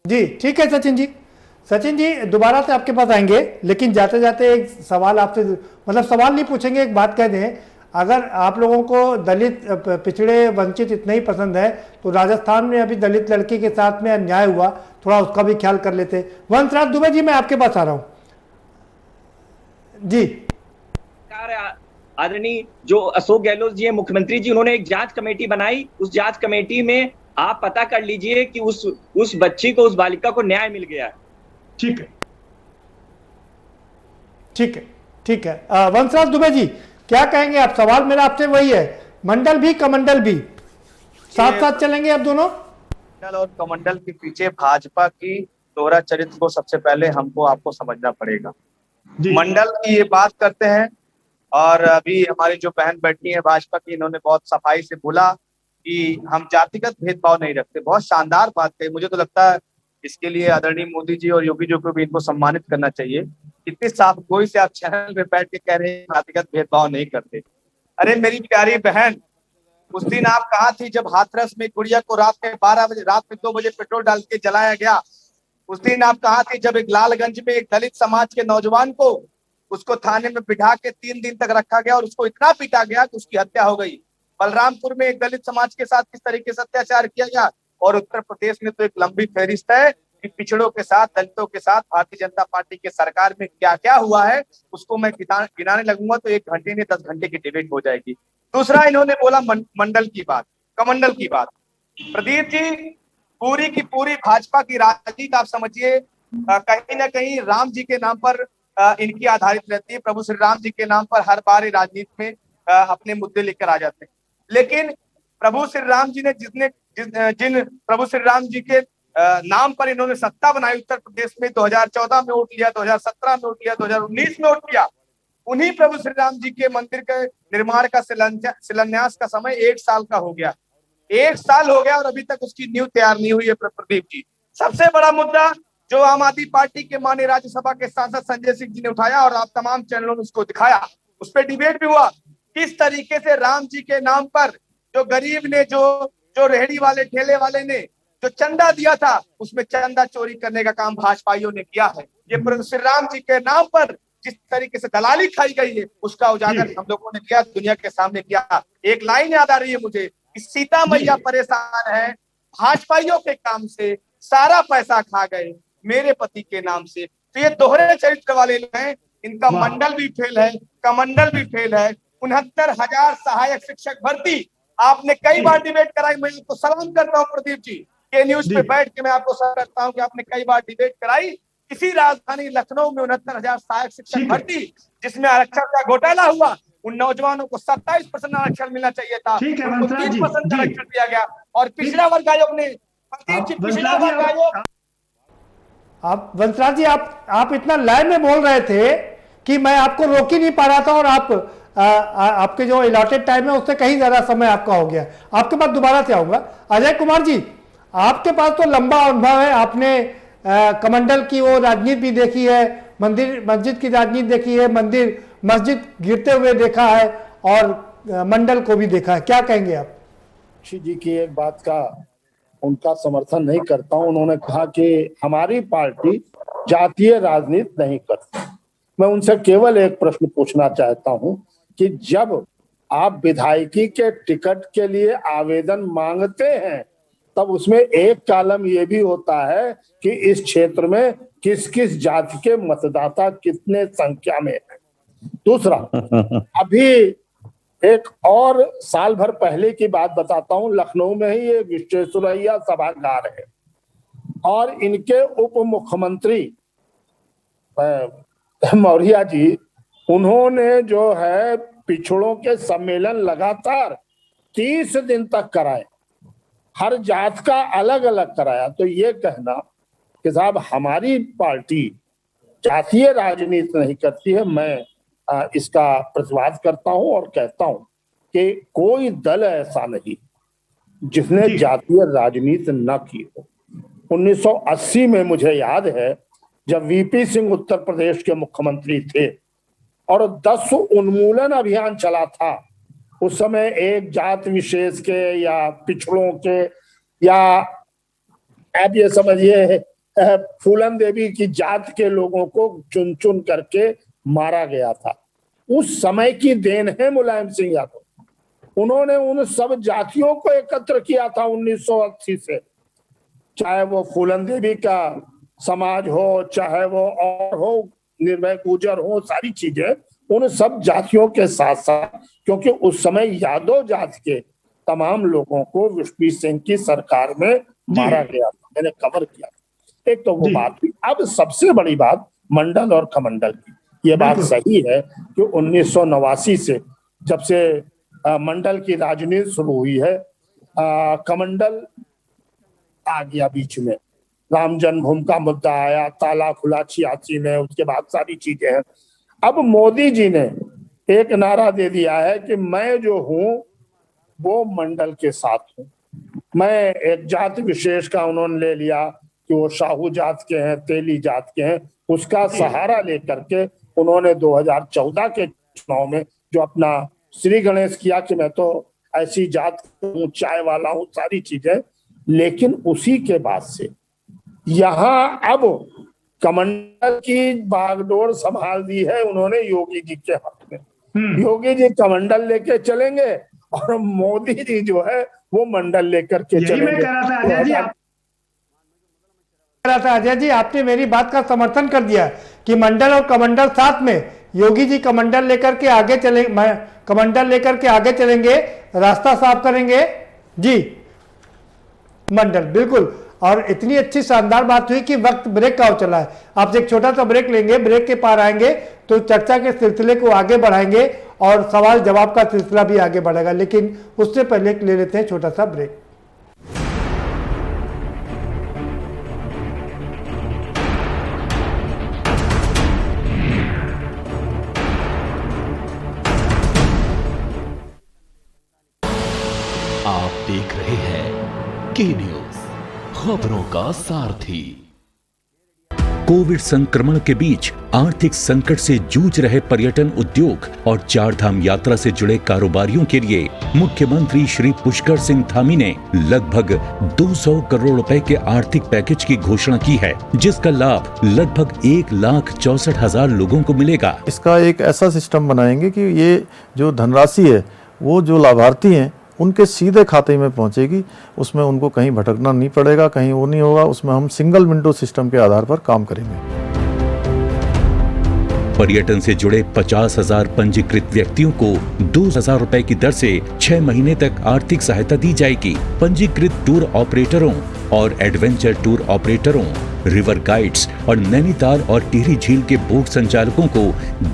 जी ठीक है सचिन जी दोबारा से आपके पास आएंगे, लेकिन जाते जाते एक सवाल आपसे, मतलब सवाल नहीं पूछेंगे, एक बात कह दें, अगर आप लोगों को दलित, पिछड़े, वंचित इतना ही पसंद है तो राजस्थान में अभी दलित लड़की के साथ में अन्याय हुआ, थोड़ा उसका भी ख्याल कर लेते। वंशराज दुबे जी मैं आपके पास आ रहा हूं जी। आदरणीय जो अशोक गहलोत जी है, मुख्यमंत्री जी, उन्होंने एक जांच कमेटी बनाई। उस जांच कमेटी में आप पता कर लीजिए कि उस बच्ची को, उस बालिका को न्याय मिल गया है। ठीक है वंशराज दुबे जी क्या कहेंगे आप? सवाल मेरा आपसे वही है, मंडल भी कमंडल भी साथ साथ चलेंगे अब दोनों? मंडल और कमंडल के पीछे भाजपा की दोहरा चरित्र को सबसे पहले आपको समझना पड़ेगा। मंडल की ये बात करते हैं, और अभी हमारी जो बहन बैठी है भाजपा की, इन्होंने बहुत सफाई से बोला कि हम जातिगत भेदभाव नहीं रखते। बहुत शानदार बात कही। मुझे तो लगता है इसके लिए आदरणीय मोदी जी और योगी जी को भी इनको सम्मानित करना चाहिए। इतनी साफ गोई से आप चैनल में बैठ के कह रहे हैं जातिगत भेदभाव नहीं करते। अरे मेरी प्यारी बहन, उस दिन आप कहाँ थी जब हाथरस में गुड़िया को रात में 2 बजे पेट्रोल डाल के जलाया गया? उस दिन आप कहाँ थी जब एक लालगंज में एक दलित समाज के नौजवान को उसको थाने में बिठा के 3 दिन तक रखा गया और उसको इतना पीटा गया कि उसकी हत्या हो गई? बलरामपुर में एक दलित समाज के साथ किस तरीके से अत्याचार किया गया? और उत्तर प्रदेश में तो एक लंबी फहरिस्त है कि पिछड़ों के साथ, दलितों के साथ भारतीय जनता पार्टी के सरकार में क्या क्या हुआ है, उसको मैं गिनाने लगूंगा तो 1 घंटे में 10 घंटे की डिबेट हो जाएगी। दूसरा, इन्होंने बोला मंडल की बात, कमंडल की बात। प्रदीप जी, पूरी की पूरी भाजपा की राजनीति आप समझिए कहीं ना कहीं राम जी के नाम पर इनकी आधारित रहती है। प्रभु श्री राम जी के नाम पर हर बार राजनीति में अपने मुद्दे लेकर आ जाते हैं। लेकिन प्रभु श्री राम जी ने जिन प्रभु श्री राम जी के नाम पर इन्होंने सत्ता बनाई उत्तर प्रदेश में, 2014 में वोट लिया, 2017 में वोट लिया, 2019 में वोट लिया, उन्हीं प्रभु श्री राम जी के मंदिर के निर्माण का शिलान्यास का समय 1 साल का हो गया। 1 साल हो गया और अभी तक उसकी नींव तैयार नहीं हुई है। प्रदीप जी, सबसे बड़ा मुद्दा जो आम आदमी पार्टी के माननीय राज्यसभा के सांसद संजय सिंह जी ने उठाया और आप तमाम चैनलों में उसको दिखाया, उस पर डिबेट भी हुआ, किस तरीके से राम जी के नाम पर जो गरीब ने, जो जो रेहड़ी वाले ठेले वाले ने जो चंदा दिया था, उसमें चंदा चोरी करने का काम भाजपाइयों ने किया है। ये श्री राम जी के नाम पर जिस तरीके से दलाली खाई गई है, उसका उजागर हम लोगों ने किया, दुनिया के सामने किया। एक लाइन याद आ रही है मुझे कि सीता मैया परेशान है भाजपाइयों के काम से, सारा पैसा खा गए मेरे पति के नाम से। तो ये दोहरे चरित्र वाले लोग हैं, इनका मंडल भी फेल है, कमंडल भी फेल है। 69,000 सहायक शिक्षक भर्ती आपने कई बार डिबेट कराई, मैं आपको सलाम करता हूँ प्रदीप जी के न्यूज पे बैठ के मैं आपको सलाम करता हूँ कि आपने कई बार डिबेट कराई। इसी राजधानी लखनऊ में 69,000 सहायक शिक्षक भर्ती, जिसमें आरक्षण का घोटाला हुआ, उन नौजवानों को 27% आरक्षण मिलना चाहिए था, उनको 3% आरक्षण दिया गया। और पिछड़ा वर्ग आयोग ने, पिछड़ा वर्ग आयोग, आप वंशराज जी आप इतना लय में बोल रहे थे कि मैं आपको रोक ही नहीं पा रहा था, और आपके जो अलॉटेड टाइम है उससे कहीं ज्यादा समय आपका हो गया। आपके पास दोबारा से आऊंगा। अजय कुमार जी, आपके पास तो लंबा अनुभव है, आपने कमंडल की वो राजनीति भी देखी है, मंदिर मस्जिद की राजनीति देखी है, मंदिर मस्जिद गिरते हुए देखा है, और मंडल को भी देखा है। क्या कहेंगे आप? जी की एक बात का उनका समर्थन नहीं करता हूं। उन्होंने कहा कि हमारी पार्टी जातीय राजनीति नहीं करती। मैं उनसे केवल एक प्रश्न पूछना चाहता हूं कि जब आप विधायकी के टिकट के लिए आवेदन मांगते हैं, तब उसमें एक कॉलम ये भी होता है कि इस क्षेत्र में किस किस जाति के मतदाता कितने संख्या में है। दूसरा, अभी एक और साल भर पहले की बात बताता हूं, लखनऊ में ही ये विश्वेश्वरैया सभागार है, और इनके उप मुख्यमंत्री मौर्य जी, उन्होंने जो है पिछड़ों के सम्मेलन लगातार 30 दिन तक कराए, हर जात का अलग अलग कराया। तो ये कहना कि साहब हमारी पार्टी जातीय राजनीति नहीं करती है, मैं इसका प्रतिवाद करता हूं और कहता हूं कि कोई दल ऐसा नहीं जिसने जातीय राजनीति न की हो। 1980 में मुझे याद है जब वीपी सिंह उत्तर प्रदेश के मुख्यमंत्री थे और 10 उन्मूलन अभियान चला था, उस समय एक जात विशेष के या पिछड़ों के या आप ये समझिए फूलन देवी की जात के लोगों को चुन चुन करके मारा गया था। उस समय की देन है मुलायम सिंह यादव। उन्होंने उन सब जातियों को एकत्र किया था 1980 से, चाहे वो फूलन देवी का समाज हो, चाहे वो और हो, निर्भय गुर्जर हो, सारी चीजें उन सब जातियों के साथ साथ, क्योंकि उस समय यादव जाति के तमाम लोगों को विष्णु सिंह की सरकार में मारा गया था, मैंने कवर किया। एक तो वो बात थी। अब सबसे बड़ी बात मंडल और कमंडल की, ये बात सही है कि 1989 से जब से मंडल की राजनीति शुरू हुई है, कमंडल आ गया बीच में, राम जन्मभूमि का मुद्दा आया, ताला खुला 86 में, उसके बाद सारी चीजें हैं। अब मोदी जी ने एक नारा दे दिया है कि मैं जो हूं वो मंडल के साथ हूं। मैं एक जाति विशेष का उन्होंने ले लिया कि वो शाहू जात के हैं, तेली जात के हैं, उसका सहारा लेकर के उन्होंने 2014 के चुनाव में जो अपना श्री गणेश किया कि मैं तो ऐसी जात हूँ, चाय वाला हूँ, सारी चीजें। लेकिन उसी के बाद से यहाँ अब कमंडल की बागडोर संभाल दी है उन्होंने योगी जी के हाथ में। योगी जी कमंडल लेके चलेंगे और मोदी जी जो है वो मंडल लेकर के चलेंगे। अजय जी, आपने मेरी बात का समर्थन कर दिया कि मंडल और कमंडल साथ में, योगी जी कमंडल लेकर के आगे चलेंगे, कमंडल लेकर के आगे चलेंगे, रास्ता साफ करेंगे जी, मंडल बिल्कुल। और इतनी अच्छी शानदार बात हुई कि वक्त ब्रेक का हो चला है। आपसे एक छोटा सा ब्रेक लेंगे, ब्रेक के पार आएंगे तो चर्चा के सिलसिले को आगे बढ़ाएंगे और सवाल जवाब का सिलसिला भी आगे बढ़ेगा, लेकिन उससे पहले ले लेते हैं छोटा सा ब्रेक। आप देख रहे हैं के न्यूज, खबरों का सारथी। कोविड संक्रमण के बीच आर्थिक संकट से जूझ रहे पर्यटन उद्योग और चारधाम यात्रा से जुड़े कारोबारियों के लिए मुख्यमंत्री श्री पुष्कर सिंह धामी ने लगभग 200 करोड़ रुपए के आर्थिक पैकेज की घोषणा की है, जिसका लाभ लगभग 1,64,000 लोगों को मिलेगा। इसका एक ऐसा सिस्टम बनाएंगे कि ये जो धनराशि है वो जो लाभार्थी हैं उनके सीधे खाते में पहुंचेगी, उसमें उनको कहीं भटकना नहीं पड़ेगा, कहीं वो नहीं होगा। उसमें हम सिंगल विंडो सिस्टम के आधार पर काम करेंगे। पर्यटन से जुड़े 50,000 पंजीकृत व्यक्तियों को 2,000 रुपए की दर से 6 महीने तक आर्थिक सहायता दी जाएगी। पंजीकृत टूर ऑपरेटरों और एडवेंचर टूर ऑपरेटरों, रिवर गाइड्स और नैनीताल और टिहरी झील के बोट संचालकों को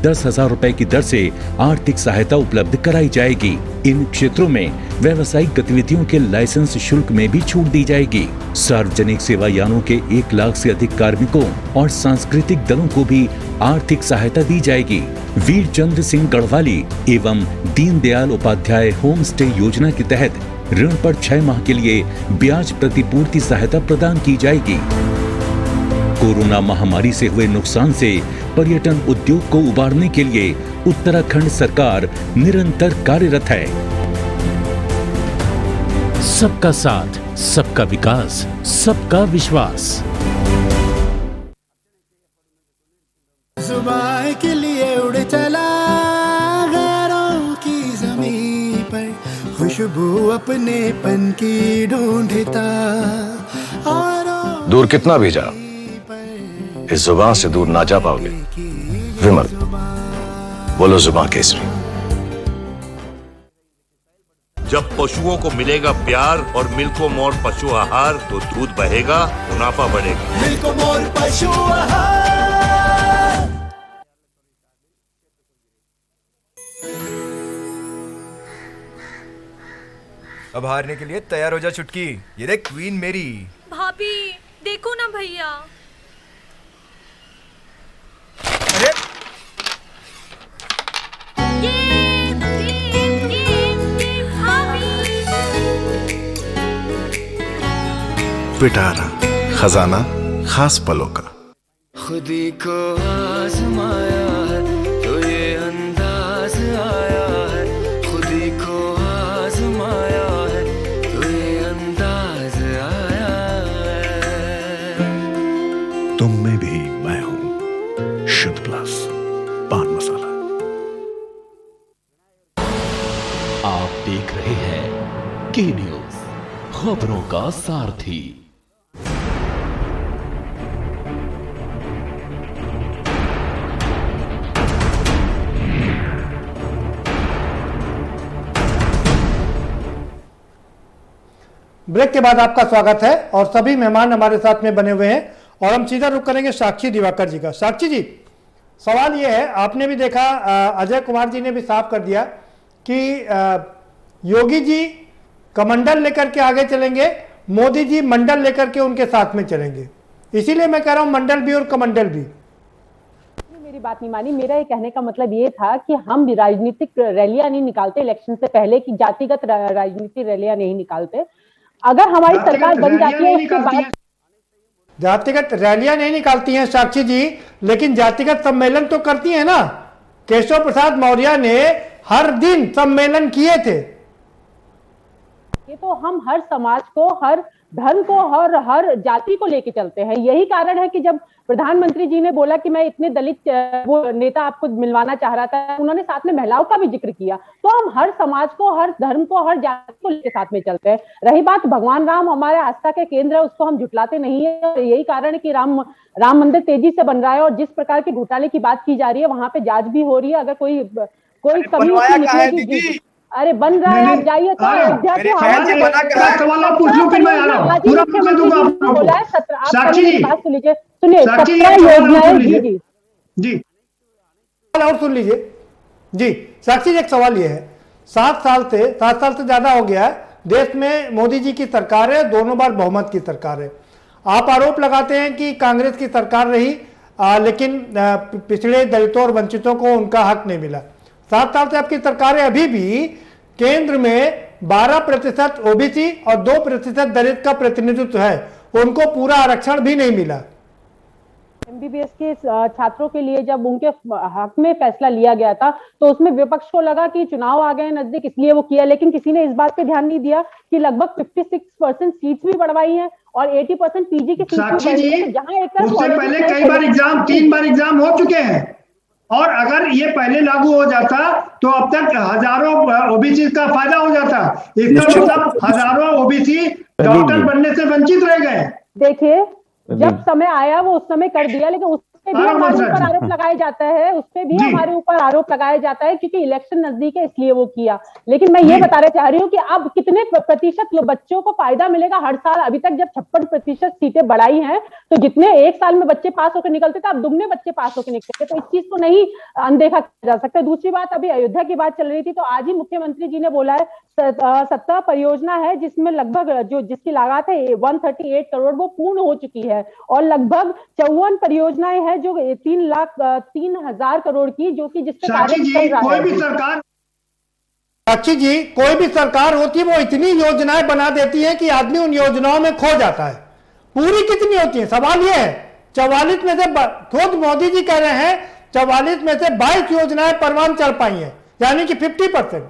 10,000 रुपए की दर से आर्थिक सहायता उपलब्ध कराई जाएगी। इन क्षेत्रों में व्यावसायिक गतिविधियों के लाइसेंस शुल्क में भी छूट दी जाएगी। सार्वजनिक सेवा यानों के 1 लाख से अधिक कार्मिकों और सांस्कृतिक दलों को भी आर्थिक सहायता दी जाएगी। वीर चंद्र सिंह गढ़वाली एवं दीनदयाल उपाध्याय होम स्टे योजना के तहत ऋण पर 6 माह के लिए ब्याज प्रतिपूर्ति सहायता प्रदान की जाएगी। कोरोना महामारी से हुए नुकसान से पर्यटन उद्योग को उबारने के लिए उत्तराखंड सरकार निरंतर कार्यरत है। सबका साथ, सबका विकास, सबका विश्वास। जुबान के लिए उड़ चला गैरों की ज़मीं पर, खुशबू अपनेपन की ढूंढता। दूर कितना भी जाओ, इस जुबान से दूर ना जा पाओगे। विमल, बोलो जुबान केसरी। जब पशुओं को मिलेगा प्यार और मिल्को मोर पशु आहार, तो दूध बहेगा, मुनाफा बढ़ेगा। मिल्को मोर पशु आहार। अब हारने के लिए तैयार हो जा चुटकी। ये देख क्वीन मेरी। भाभी देखो ना भैया। अरे पिटारा खजाना खास पलों का। खुदी को आजमाया है तो ये अंदाज आया है, खुदी को आजमाया है तो ये अंदाज आया है। तुम में भी मैं हूं, शुद्ध प्लस पान मसाला। आप देख रहे हैं के न्यूज, खबरों का सारथी। ब्रेक के बाद आपका स्वागत है और सभी मेहमान हमारे साथ में बने हुए हैं और हम सीधा रुख करेंगे साक्षी दिवाकर जी का। साक्षी जी, सवाल ये है, आपने भी देखा, अजय कुमार जी ने भी साफ कर दिया कि योगी जी कमंडल लेकर के आगे चलेंगे, मोदी जी मंडल लेकर के उनके साथ में चलेंगे। इसीलिए मैं कह रहा हूं मंडल भी और कमंडल भी। मेरी बात नहीं मानी। मेरा ये कहने का मतलब ये था कि हम राजनीतिक रैलियां नहीं निकालते इलेक्शन से पहले, कि जातिगत राजनीतिक रैलियां नहीं निकालते। अगर हमारी सरकार बन जाती है उसके बाद जातिगत रैलियां नहीं निकालती हैं साक्षी जी, लेकिन जातिगत सम्मेलन तो करती हैं ना। केशव प्रसाद मौर्य ने हर दिन सम्मेलन किए थे। ये तो हम हर समाज को, हर धर्म को और हर जाति को लेके चलते हैं। यही कारण है कि जब प्रधानमंत्री जी ने बोला कि मैं इतने दलित वो नेता आपको मिलवाना चाह रहा था, उन्होंने साथ में महिलाओं का भी जिक्र किया। तो हम हर समाज को, हर धर्म को, हर जाति को लेके साथ में चलते हैं। रही बात भगवान राम हमारे आस्था के केंद्र है, उसको हम झुटलाते नहीं है। यही कारण है कि राम मंदिर तेजी से बन रहा है और जिस प्रकार के घोटाले की बात की जा रही है वहां पे जांच भी हो रही है। अगर कोई कमी निकलेगी, अरे बन रहा है, आप जाइए तो अयोध्या के बोला है 17 बात सुनिए, 17 योजनाएं। जी और सुन लीजिए जी साक्षी जी, एक सवाल ये है, 7 साल से ज्यादा हो गया है देश में मोदी जी की सरकार है, दोनों बार बहुमत की सरकार है। आप आरोप लगाते हैं कि कांग्रेस की सरकार रही लेकिन पिछड़े दलितों और वंचितों को उनका हक नहीं मिला। 7 साल से आपकी सरकार है, अभी भी केंद्र में 12% ओबीसी और 2% दलित का प्रतिनिधित्व है, उनको पूरा आरक्षण भी नहीं मिला। एमबीबीएस के छात्रों के लिए जब उनके हक में फैसला लिया गया था तो उसमें विपक्ष को लगा कि चुनाव आ गए नजदीक इसलिए वो किया, लेकिन किसी ने इस बात पे ध्यान नहीं दिया कि लगभग 56% सीट्स भी बढ़वाई हैं और 80% पीजी की सीट्स भी बढ़ी है। तो जहां एक उससे पहले कई बार एग्जाम 3 बार एग्जाम हो चुके हैं और अगर ये पहले लागू हो जाता तो अब तक हजारों ओबीसी का फायदा हो जाता। इसका मतलब हजारों ओबीसी डॉक्टर बनने से वंचित रह गए। देखिए जब समय आया वो उस समय कर दिया, लेकिन उसपे भी हमारे ऊपर आरोप लगाया जाता है, उसपे भी हमारे ऊपर आरोप लगाया जाता है क्योंकि इलेक्शन नजदीक है इसलिए वो किया। लेकिन मैं ये बताना चाह रही हूँ कि अब कितने प्रतिशत बच्चों को फायदा मिलेगा हर साल। अभी तक जब 56% सीटें बढ़ाई हैं तो जितने एक साल में बच्चे पास होकर निकलते थे अब दुगने बच्चे पास होकर निकलते, तो इस चीज को नहीं अनदेखा किया जा सकता। दूसरी बात, अभी अयोध्या की बात चल रही थी तो आज ही मुख्यमंत्री जी ने बोला है 17 परियोजना है जिसमें लगभग जिसकी लागत है 138 करोड़ वो पूर्ण हो चुकी है और लगभग 54 परियोजनाएं हैं जो 3,03,000 करोड़ की जो कि जिसपे साक्षी जी कोई भी सरकार होती है वो इतनी योजनाएं बना देती है कि आदमी उन योजनाओं में खो जाता है। पूरी कितनी होती है? सवाल ये है 44 में से खुद मोदी जी कह रहे हैं 44 में से 22 योजनाएं परवान चल पाई हैं, यानी कि 50%।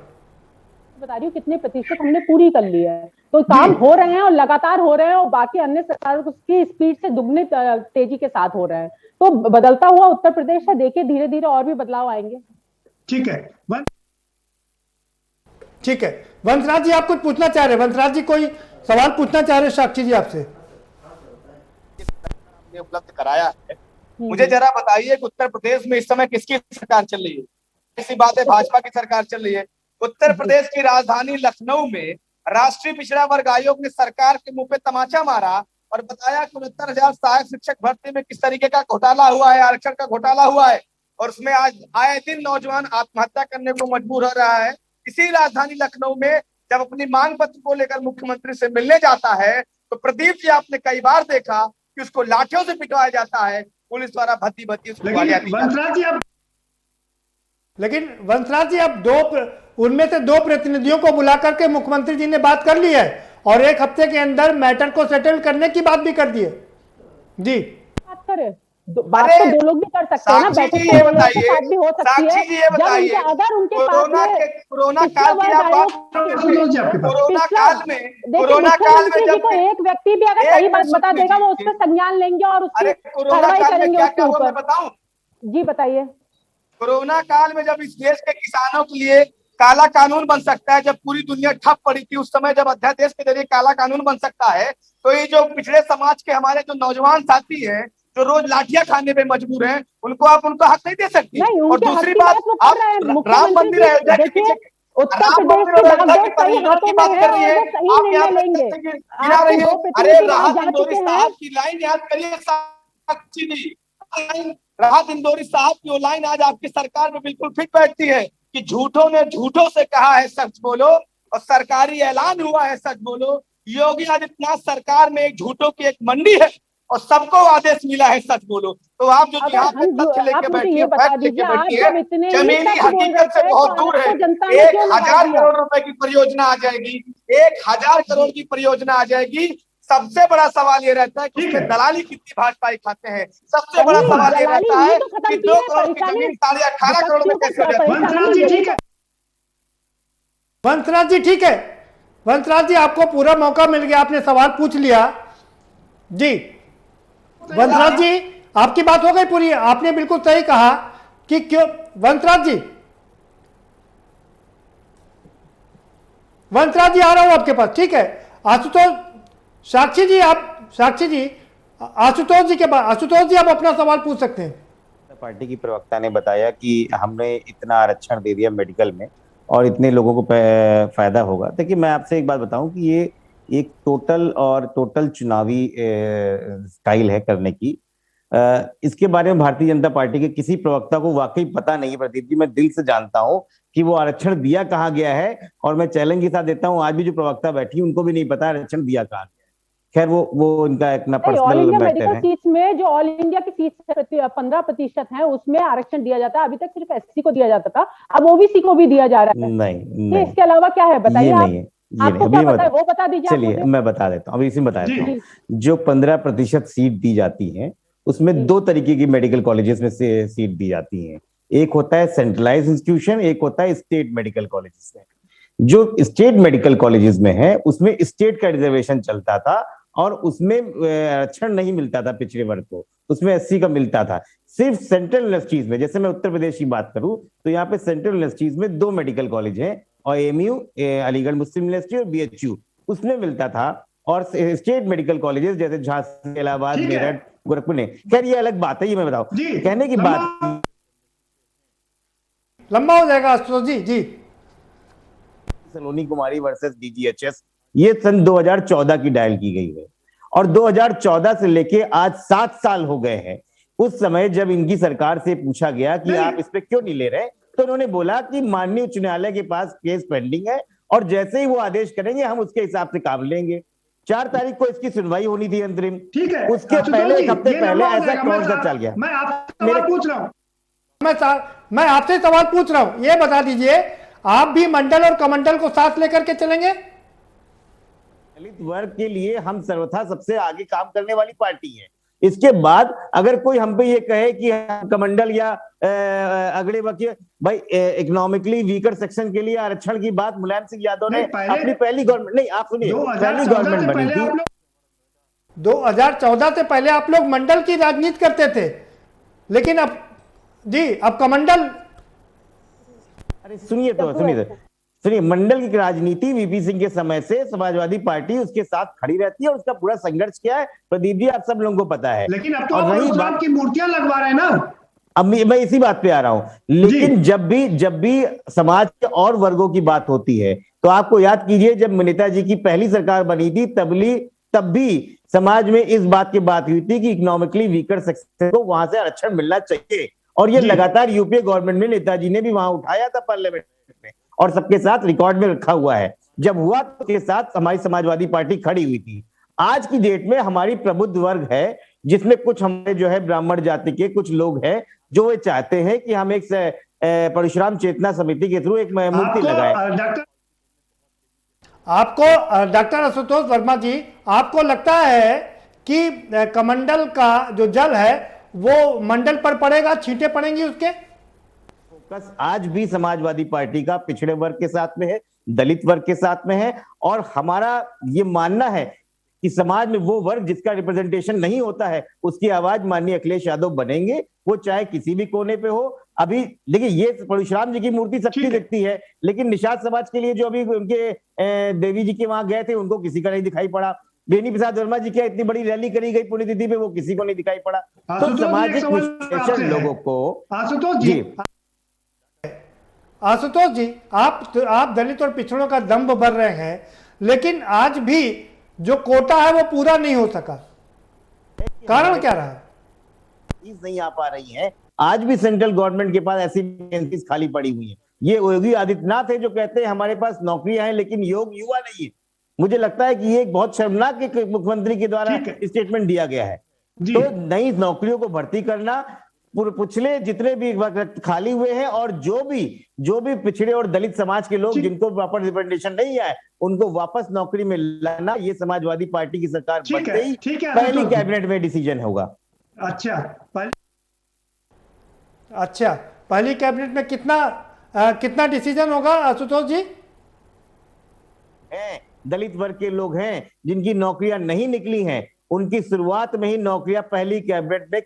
बता रही हूँ कितने प्रतिशत हमने पूरी कर ली है। तो काम हो रहे हैं और लगातार हो रहे हैं और बाकी अन्य सरकारों की स्पीड से दुगने तेजी के साथ हो रहे हैं। तो बदलता हुआ उत्तर प्रदेश है, देखिए धीरे धीरे और भी बदलाव आएंगे। ठीक है वंशराज जी आप कुछ पूछना चाह रहे हैं? वंशराज जी कोई सवाल पूछना चाह रहे हैं साक्षी जी आपसे? उपलब्ध कराया है, मुझे जरा बताइए कि उत्तर प्रदेश में इस समय किसकी सरकार चल रही है? ऐसी बात है भाजपा की सरकार चल रही है। उत्तर प्रदेश की राजधानी लखनऊ में राष्ट्रीय पिछड़ा वर्ग आयोग ने सरकार के मुंह पे तमाचा मारा और बताया कि 69,000 सहायक शिक्षक भर्ती में किस तरीके का घोटाला हुआ है, आरक्षण का घोटाला हुआ है और उसमें आज आए दिन नौजवान आत्महत्या करने को मजबूर हो रहा है। इसी राजधानी लखनऊ में जब अपनी मांग पत्र को लेकर मुख्यमंत्री से मिलने जाता है तो प्रदीप जी आपने कई बार देखा कि उसको लाठियों से पिटवाया जाता है, पुलिस द्वारा भद्दी उसको लेकिन वंशराज जी अब उनमें से 2 प्रतिनिधियों को बुला करके मुख्यमंत्री जी ने बात कर ली है और 1 हफ्ते के अंदर मैटर को सेटल करने की बात भी कर दी है। जी बात करें बात तो 2 लोग भी कर सकते हैं ना, बैठक भी हो सकती है। अगर उनके कोरोना काल में जब एक व्यक्ति भी अगर सही बात बता देगा वो उसका संज्ञान लेंगे और उसकी कार्रवाई करेंगे उसके ऊपर। बताऊं जी बताइए। कोरोना काल में जब इस देश के किसानों के लिए काला कानून बन सकता है, जब पूरी दुनिया ठप पड़ी थी उस समय जब अध्यादेश के जरिए काला कानून बन सकता है, तो ये जो पिछड़े समाज के हमारे जो नौजवान साथी हैं जो रोज लाठियां खाने पे मजबूर हैं, उनको आप उनका हक नहीं दे सकती। और दूसरी बात, आप राम मंदिर अयोध्या के पीछे की बात कर रही है, आप यहाँ पे गिरा रही है। अरे राहत इंदौरी साहब की लाइन याद करिए साक्षी जी, राहत इंदौरी साहब की वो लाइन आज आपकी सरकार में बिल्कुल फिट बैठती है कि झूठों ने झूठों से कहा है सच बोलो और सरकारी ऐलान हुआ है सच बोलो। योगी आदित्यनाथ सरकार में एक झूठों की एक मंडी है और सबको आदेश मिला है सच बोलो। तो आप जो यहाँ पे तथ्य लेके बैठी है, फैक्ट लेके बैठी है, जमीनी हकीकत से बहुत दूर है। 1,000 करोड़ रुपए की परियोजना आ जाएगी, 1,000 करोड़ की परियोजना आ जाएगी। सबसे बड़ा सवाल ये रहता है कि उसमें दलाली कितनी भाजपा खाते हैं। सबसे बड़ा सवाल ये रहता है कि 2 करोड़ की जमीन 18.5 करोड़ में कैसे हो जाती है। वंशराज जी ठीक है, वंशराज जी ठीक है, वंशराज जी आपको पूरा मौका मिल गया, आपने सवाल पूछ लिया। जी वंशराज जी आपकी बात हो गई पूरी, आपने बिल्कुल सही कहा कि क्यों। वंशराज जी आ रहा हूं आपके पास, ठीक है। आशुतोष साक्षी जी आशुतोष जी के बाद, आशुतोष जी आप अपना सवाल पूछ सकते हैं। पार्टी की प्रवक्ता ने बताया कि हमने इतना आरक्षण दे दिया मेडिकल में और इतने लोगों को फायदा होगा। देखिए मैं आपसे एक बात बताऊं कि ये एक टोटल चुनावी स्टाइल है करने की। इसके बारे में भारतीय जनता पार्टी के किसी प्रवक्ता को वाकई पता नहीं है। प्रदीप जी मैं दिल से जानता हूं कि वो आरक्षण दिया कहाँ गया है और मैं चैलेंज के साथ देता हूं आज भी जो प्रवक्ता बैठी उनको भी नहीं पता आरक्षण दिया कहाँ गया। खैर वो इनका अपना पर्सनल मैटर है। सीट्स में जो ऑल इंडिया की सीट्स 15% है उसमें आरक्षण दिया जाता है। अभी तक सिर्फ एससी को दिया जाता था, अब ओबीसी को भी दिया जा रहा है। नहीं इसके अलावा क्या है बताइए आप? आपको क्या पता है वो बता दीजिए। चलिए मैं बता देता हूँ, अभी इसी में बता देता हूँ। जो 15% सीट दी जाती है उसमें 2 तरीके की मेडिकल कॉलेजेस में से सीट दी जाती है। एक होता है सेंट्रलाइज इंस्टीट्यूशन, एक होता है स्टेट मेडिकल कॉलेजेस में। जो स्टेट मेडिकल कॉलेजेस में है उसमें स्टेट का रिजर्वेशन चलता था और उसमें आरक्षण नहीं मिलता था पिछड़े वर्ग को, उसमें SC का मिलता था। सिर्फ सेंट्रल यूनिवर्सिटीज में, जैसे मैं उत्तर प्रदेश की बात करूं तो यहाँ पे सेंट्रल यूनिवर्सिटीज में 2 मेडिकल कॉलेज हैं और AMU अलीगढ़ मुस्लिम यूनिवर्सिटी और BHU उसमें मिलता था। और स्टेट मेडिकल कॉलेजेस जैसे झांसी, इलाहाबाद, मेरठ, गोरखपुर ने, खैर ये अलग बात है, ये मैं बताऊं कहने की बात लंबा हो जाएगा आशुतोष जी। सलोनी कुमारी वर्सेस DGHS ये सन 2014 की डायल की गई है और 2014 से लेके आज 7 साल हो गए हैं। उस समय जब इनकी सरकार से पूछा गया कि आप इस पे क्यों नहीं ले रहे, तो उन्होंने बोला कि माननीय उच्च न्यायालय के पास केस पेंडिंग है और जैसे ही वो आदेश करेंगे हम उसके हिसाब से काम लेंगे। 4 तारीख को इसकी सुनवाई होनी थी अंतरिम, ठीक है, उसके पहले एक हफ्ते पहले ऐसा कौन सा चल गया। मैं आपसे सवाल पूछ रहा हूं, मैं आपसे सवाल पूछ रहा हूं, ये बता दीजिए आप भी मंडल और कमंडल को साथ लेकर के चलेंगे? दलित वर्ग के लिए हम सर्वथा सबसे आगे काम करने वाली पार्टी है। इसके बाद अगर कोई हम पे ये कहे कि कमंडल या अगड़े वक्त, भाई इकोनॉमिकली वीकर सेक्शन के लिए आरक्षण की बात मुलायम सिंह यादव ने अपनी पहली गवर्नमेंट, नहीं आप सुनिए, पहली गवर्नमेंट बनी थी 2014 से पहले आप लोग मंडल की राजनीति करते थे, लेकिन अब कमंडल। अरे सुनिए, मंडल की राजनीति VP सिंह के समय से समाजवादी पार्टी उसके साथ खड़ी रहती है और उसका पूरा संघर्ष क्या है प्रदीप जी आप सब लोगों को पता है। लेकिन अब तो परशुराम की मूर्तियां लगवा रहे हैं ना। अब मैं इसी बात पे आ रहा हूं। लेकिन जब भी समाज के और वर्गों की बात होती है तो आपको याद कीजिए जब नेताजी की पहली सरकार बनी थी तब भी समाज में इस बात की बात हुई थी कि इकोनॉमिकली वीकर सेक्शन को वहां से आरक्षण मिलना चाहिए और ये लगातार यूपीए गवर्नमेंट में नेताजी ने भी वहां उठाया था पार्लियामेंट में और सबके साथ रिकॉर्ड में रखा हुआ है। जब हुआ तो के साथ हमारी समाजवादी पार्टी खड़ी हुई थी। आज की डेट में हमारी प्रबुद्ध वर्ग है जिसमें कुछ हमारे जो है ब्राह्मण जाति के कुछ लोग हैं जो वे चाहते हैं कि हम एक परशुराम चेतना समिति के थ्रू एक मूर्ति लगाए। आपको डॉक्टर आशुतोष वर्मा जी, आपको लगता है कि कमंडल का जो जल है वो मंडल पर पड़ेगा, छींटे पड़ेंगी उसके? फोकस आज भी समाजवादी पार्टी का पिछड़े वर्ग के साथ में है, दलित वर्ग के साथ में है और हमारा ये मानना है कि समाज में वो वर्ग जिसका रिप्रेजेंटेशन नहीं होता है उसकी आवाज माननीय अखिलेश यादव बनेंगे, वो चाहे किसी भी कोने पे हो। अभी देखिए ये परशुराम जी की मूर्ति सबकी दिखती है लेकिन निषाद समाज के लिए जो अभी उनके देवी जी के वहां गए थे उनको किसी का नहीं दिखाई पड़ा। बेनी प्रसाद वर्मा जी की इतनी बड़ी रैली करी गई पुण्यतिथि पे, वो किसी को नहीं दिखाई पड़ा। तो सामाजिक विश्लेषण लोगों को। आशुतोष जी आप दलित और पिछड़ों का दम्भ भर रहे हैं लेकिन आज भी जो कोटा है वो पूरा नहीं हो सका, कारण क्या रहा? नहीं आ पा रही है। आज भी सेंट्रल गवर्नमेंट के पास ऐसी वैकेंसीज खाली पड़ी हुई है। ये योगी आदित्यनाथ है जो कहते हैं हमारे पास नौकरियां हैं लेकिन योग युवा नहीं है। मुझे लगता है कि ये एक बहुत शर्मनाक मुख्यमंत्री के द्वारा स्टेटमेंट दिया गया है। तो नई नौकरियों को भर्ती करना, पिछले जितने भी खाली हुए हैं और जो भी पिछड़े और दलित समाज के लोग जिनको प्रॉपर रिप्रेजेंटेशन नहीं है उनको वापस नौकरी में लाना, ये समाजवादी पार्टी की सरकार बनते ही पहली कैबिनेट में डिसीजन होगा। अच्छा, पहली कैबिनेट में कितना डिसीजन होगा आशुतोष जी? दलित वर्ग के लोग हैं जिनकी नौकरियां नहीं निकली हैं, उनकी शुरुआत में ही नौकरियां पहली कैबिनेट में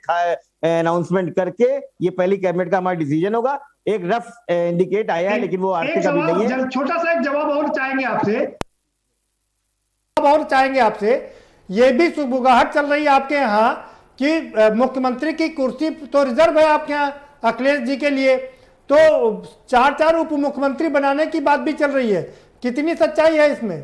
अनाउंसमेंट करके ये पहली कैबिनेट का हमारा डिसीजन होगा। एक रफ इंडिकेट आया है लेकिन वो आर्थिक अभी नहीं है। छोटा सा एक जवाब और चाहेंगे आपसे। ये भी सुगबुगाहट चल रही है आपके यहाँ कि मुख्यमंत्री की कुर्सी तो रिजर्व है आपके यहाँ अखिलेश जी के लिए, तो 4 उप मुख्यमंत्री बनाने की बात भी चल रही है। कितनी सच्चाई है इसमें?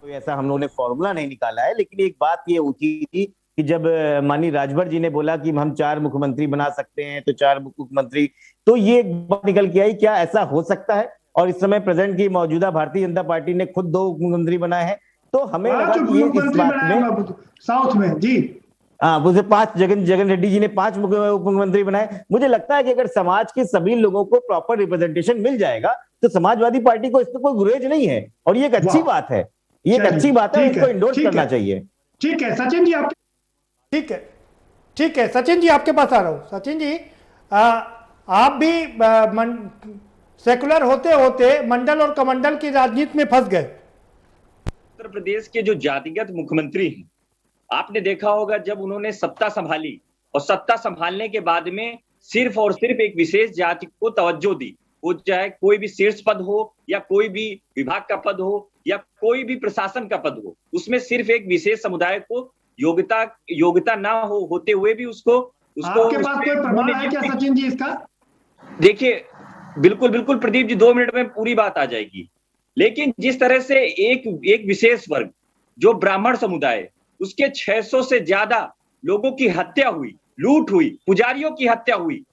तो ऐसा हम लोगों ने फॉर्मूला नहीं निकाला है लेकिन एक बात ये उठी थी कि जब माननीय राजभर जी ने बोला कि हम 4 मुख्यमंत्री बना सकते हैं तो 4 मुख्यमंत्री, तो ये एक बात निकल के आई क्या ऐसा हो सकता है? और इस समय प्रेजेंट की मौजूदा भारतीय जनता पार्टी ने खुद 2 मुख्यमंत्री बनाए हैं। तो हमें लगा कि ये इस बात में साउथ में जी मुझे 5 जगन रेड्डी जी ने 5 मुख्यमंत्री बनाए। मुझे लगता है कि अगर समाज के सभी लोगों को प्रॉपर रिप्रेजेंटेशन मिल जाएगा तो समाजवादी पार्टी को इसमें कोई गुरेज नहीं है और ये एक अच्छी बात है। ये एक अच्छी बात है, इसको इंडोर्स करना चाहिए। ठीक है सचिन जी, आप ठीक है ठीक है, सचिन जी आपके पास आ रहा हूँ। सचिन जी, आप भी सेकुलर होते होते मंडल और कमंडल की राजनीति में फंस गए। उत्तर प्रदेश के जो जातिगत मुख्यमंत्री हैं, आपने देखा होगा जब उन्होंने सत्ता संभाली और सत्ता संभालने के बाद में सिर्फ और सिर्फ एक विशेष जाति को तवज्जो दी, वो चाहे कोई भी शीर्ष पद हो या कोई भी विभाग का पद हो या कोई भी प्रशासन का पद हो, उसमें सिर्फ एक विशेष समुदाय को योग्यता ना होते हुए भी उसको आपके पास कोई प्रमाण है क्या सचिन जी इसका? देखिए, बिल्कुल बिल्कुल प्रदीप जी, 2 मिनट में पूरी बात आ जाएगी। लेकिन जिस तरह से एक विशेष वर्ग जो ब्राह्मण समुदाय, उसके 600 से ज्यादा लोगों की हत्या हुई, लूट हुई, पुजारियों की हत्या हुई,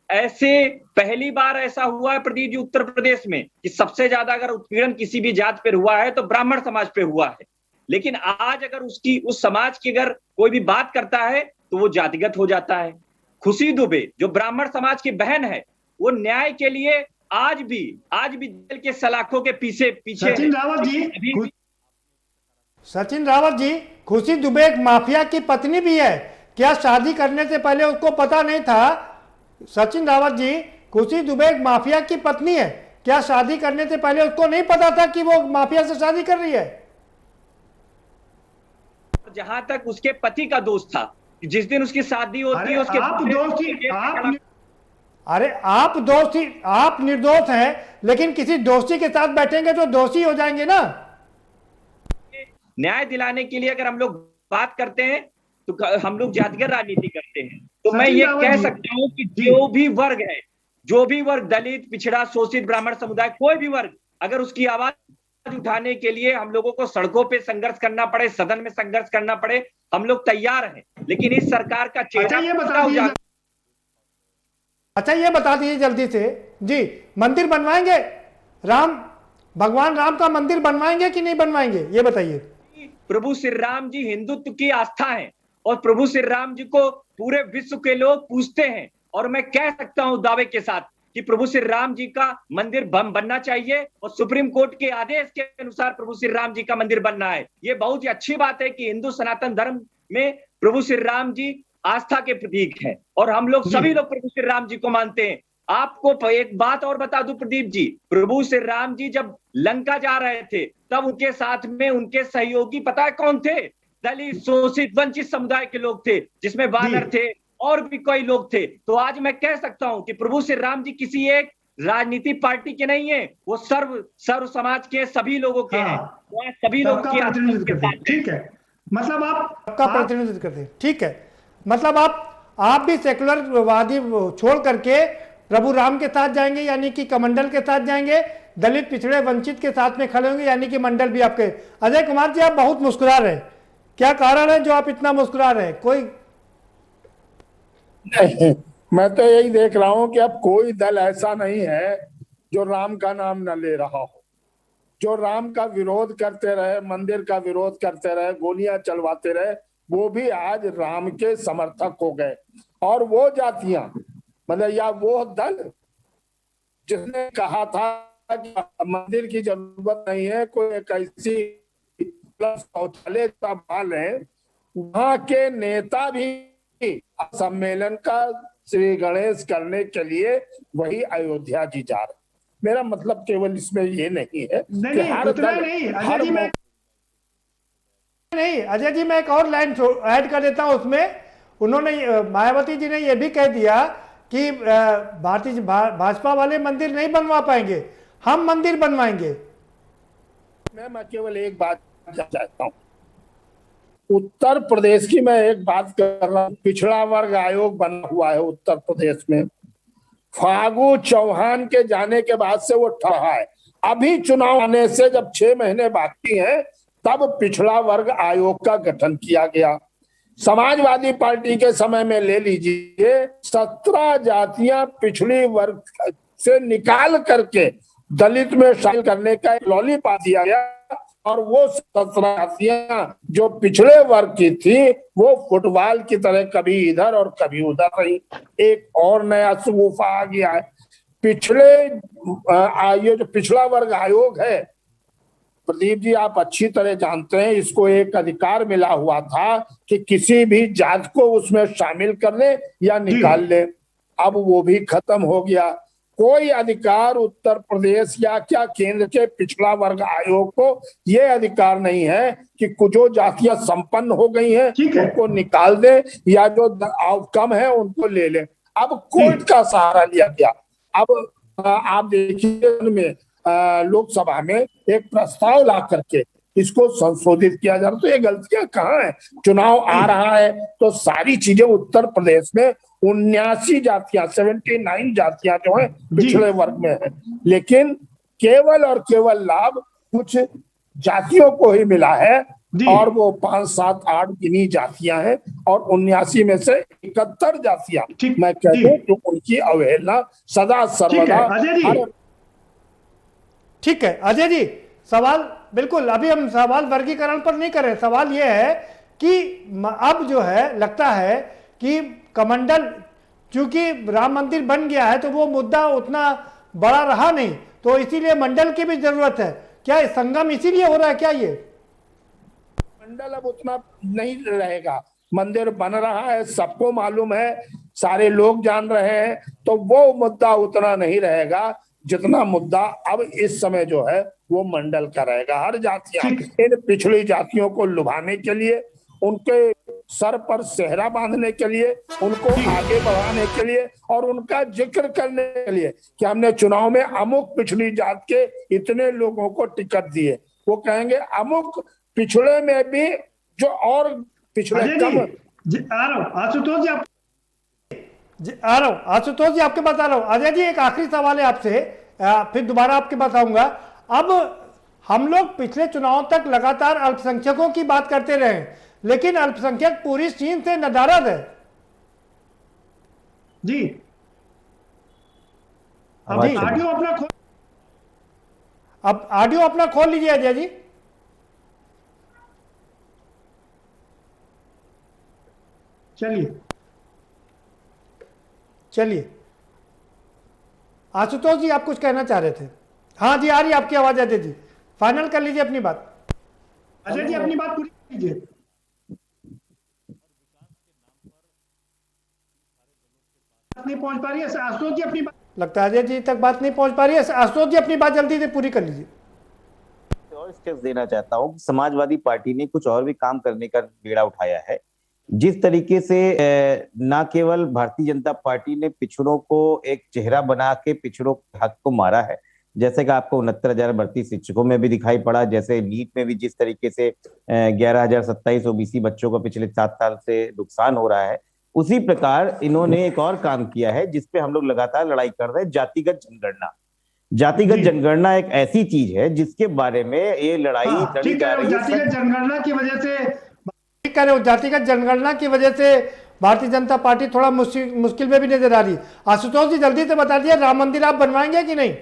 ऐसे पहली बार ऐसा हुआ है प्रदीप जी उत्तर प्रदेश में कि सबसे ज्यादा अगर उत्पीड़न किसी भी जात पर हुआ है तो ब्राह्मण समाज पे हुआ है। लेकिन आज अगर उस समाज की अगर कोई भी बात करता है तो वो जातिगत हो जाता है। खुशी दुबे जो ब्राह्मण समाज की बहन है, वो न्याय के लिए आज भी जेल के सलाखों के पीछे सचिन रावत जी, खुशी दुबे एक माफिया की पत्नी भी है। क्या शादी करने से पहले उसको पता नहीं था? सचिन रावत जी, खुशी दुबे एक माफिया की पत्नी है, क्या शादी करने से पहले उसको नहीं पता था कि वो माफिया से शादी कर रही है? जहां तक उसके पति का दोस्त था, जिस दिन उसकी शादी होती है उसके आप निर्दोष हैं, लेकिन किसी दोषी के साथ बैठेंगे तो दोषी हो जाएंगे ना। न्याय दिलाने के लिए अगर हम लोग बात करते हैं तो हम लोग जातिगत राजनीति करते हैं। तो मैं ये कह सकता हूं कि जो भी वर्ग दलित, पिछड़ा, शोषित, ब्राह्मण समुदाय, कोई भी वर्ग अगर उसकी आवाज उठाने के लिए हम लोगों को सड़कों पे संघर्ष करना पड़े, सदन में संघर्ष करना पड़े, हम लोग तैयार हैं। लेकिन इस सरकार का चेहरा ये बता दीजिए जल्दी से जी, मंदिर बनवाएंगे? भगवान राम का मंदिर बनवाएंगे कि नहीं बनवाएंगे, ये बताइए। प्रभु श्री राम जी हिंदुत्व की आस्था है और प्रभु श्री राम जी को पूरे विश्व के लोग पूजते हैं। और मैं कह सकता हूं दावे के साथ कि प्रभु श्री राम जी का मंदिर बनना चाहिए और सुप्रीम कोर्ट के आदेश के अनुसार प्रभु श्री राम जी का मंदिर बनना है। ये बहुत ही अच्छी बात है कि हिंदू सनातन धर्म में प्रभु श्री राम जी आस्था के प्रतीक है और हम लोग सभी लोग प्रभु श्री राम जी को मानते हैं। आपको एक बात और बता दूं प्रदीप जी, प्रभु श्री राम जी जब लंका जा रहे थे तब उनके साथ में उनके सहयोगी पता है कौन थे? दलित, शोषित, वंचित समुदाय के लोग थे, जिसमें वानर थे और भी कई लोग थे। तो आज मैं कह सकता हूं कि प्रभु श्री राम जी किसी एक राजनीतिक पार्टी के नहीं है, वो सर्व समाज के सभी लोगों के हैं। वो सभी लोग की प्रतिनिधित्व करते हैं। ठीक है, मतलब आपका प्रतिनिधित्व करते हैं। ठीक है, मतलब आप भी सेकुलरवादी छोड़ करके प्रभु राम के साथ जाएंगे, यानी कि कमंडल के साथ जाएंगे, दलित, पिछड़े, वंचित के साथ में खड़े होंगे, यानी कि मंडल भी आपके। अजय कुमार जी, आप बहुत मुस्कुरा रहे हैं, क्या कारण है जो आप इतना मुस्कुरा रहे हैं? कोई नहीं, मैं तो यही देख रहा हूं कि अब कोई दल ऐसा नहीं है जो राम का नाम न ले रहा हो, जो राम का विरोध करते रहे, मंदिर का विरोध करते रहे, गोलियां चलवाते रहे, वो भी आज राम के समर्थक हो गए। और वो जातियां मतलब या वो दल जिसने कहा था कि मंदिर की जरूरत नहीं है, कोई एक ऐसी शौचालय का बाल है, वहां के नेता भी सम्मेलन का श्री गणेश करने के लिए वही अयोध्या जी जा रहे। मेरा मतलब केवल इसमें ये नहीं है कि हर दल नहीं अजय जी, मैं एक और लाइन ऐड कर देता हूं उसमें। उन्होंने, मायावती जी ने यह भी कह दिया कि भाजपा वाले मंदिर नहीं बनवा पाएंगे, हम मंदिर बनवाएंगे। मैं केवल एक बात चाहता हूं, उत्तर प्रदेश की मैं एक बात कर रहा हूं। पिछड़ा वर्ग आयोग बना हुआ है उत्तर प्रदेश में, फागू चौहान के जाने के बाद से वो ठहरा है। अभी चुनाव आने से जब 6 महीने बाकी हैं तब पिछड़ा वर्ग आयोग का गठन किया गया। समाजवादी पार्टी के समय में ले लीजिए, 17 जातियां पिछड़ी वर्ग से निकाल करके दलित में शामिल करने का लॉलीपॉप दिया गया और वो 17 जातियां जो पिछड़े वर्ग की थी वो फुटबॉल की तरह कभी इधर और कभी उधर रही। एक और नया शगुफा आ गया है। ये जो पिछड़ा वर्ग आयोग है, प्रदीप जी आप अच्छी तरह जानते हैं, इसको एक अधिकार मिला हुआ था कि किसी भी जात को उसमें शामिल कर ले या निकाल ले। अब वो भी खत्म हो गया। कोई अधिकार उत्तर प्रदेश या क्या केंद्र के पिछड़ा वर्ग आयोग को ये अधिकार नहीं है कि जो जातियां संपन्न हो गई हैं उनको निकाल दे या जो कम है उनको ले ले। अब कोर्ट का सहारा लिया गया। अब आप देखिए में लोकसभा में एक प्रस्ताव ला करके इसको संशोधित किया जा रहा है। तो ये गलतियां कहाँ है? चुनाव आ रहा है तो सारी चीजें उत्तर प्रदेश में 79 जातियां 79 जातियां जो है पिछड़े वर्ग में है, लेकिन केवल और केवल लाभ कुछ जातियों को ही मिला है और वो 5, 7, 8 गिनी जातियां हैं और 79 में से 71 जातियां मैं कह दूं जो उनकी अवहेलना सदा सर्वदा। ठीक है अजय जी, सवाल बिल्कुल अभी हम सवाल वर्गीकरण पर नहीं कर रहे। सवाल यह है कि अब जो है लगता है कि कमंडल चूंकि राम मंदिर बन गया है तो वो मुद्दा उतना बड़ा रहा नहीं, तो इसीलिए मंडल की भी जरूरत है। क्या संगम इसीलिए हो रहा है? क्या ये मंडल अब उतना नहीं रहेगा? मंदिर बन रहा है, सबको मालूम है, सारे लोग जान रहे हैं, तो वो मुद्दा उतना नहीं रहेगा जितना मुद्दा अब इस समय जो है वो मंडल का रहेगा। हर जातियां इन पिछड़ी जातियों को लुभाने के लिए, उनके सर पर सेहरा बांधने के लिए, उनको आगे बढ़ाने के लिए और उनका जिक्र करने के लिए कि हमने चुनाव में अमुक पिछड़ी जात के इतने लोगों को टिकट दिए, वो कहेंगे अमुक पिछड़े में भी जो और पिछड़े कम। आशुतोष जी आपके पास आ रहा हूं। अजय जी एक आखिरी सवाल है आपसे, फिर दोबारा आपके पास आऊंगा। अब हम लोग पिछले चुनाव तक लगातार अल्पसंख्यकों की बात करते रहे, लेकिन अल्पसंख्यक पूरी चीन से नदारद है जी। अभी ऑडियो अपना खोल लीजिए अजय जी। चलिए आशुतोष जी आप कुछ कहना चाह रहे थे? हाँ जी आ रही आपकी आवाज। अजय जी फाइनल कर लीजिए अपनी बात। अजय जी अपनी बात पूरी कीजिए। नहीं पहुंच पा रही है आशुतोष जी अपनी बात, लगता है अजय जी तक बात नहीं पहुंच पा रही है। आशुतोष जी अपनी बात जल्दी से पूरी कर लीजिए। और स्टेप्स देना चाहता हूँ। समाजवादी पार्टी ने कुछ और भी काम करने का बीड़ा उठाया है। जिस तरीके से न केवल भारतीय जनता पार्टी ने पिछड़ों को एक चेहरा बना के पिछड़ों के हक को मारा है, जैसे कि आपको 69,000 भर्ती शिक्षकों में भी दिखाई पड़ा, जैसे नीट में भी जिस तरीके से 11,027 ओबीसी बच्चों को पिछले 7 साल से नुकसान हो रहा है, उसी प्रकार इन्होंने एक और काम किया है जिसपे हम लोग लगातार लड़ाई कर रहे हैं, जातिगत जनगणना। जातिगत जनगणना एक ऐसी चीज है जिसके बारे में ये लड़ाई लड़ी जा रही है। जातिगत जनगणना की वजह से जातिगत जनगणना की वजह से भारतीय जनता पार्टी थोड़ा मुश्किल में भी नजर आ रही। आशुतोष जी जल्दी से बता दिए राम मंदिर आप बनवाएंगे कि नहीं?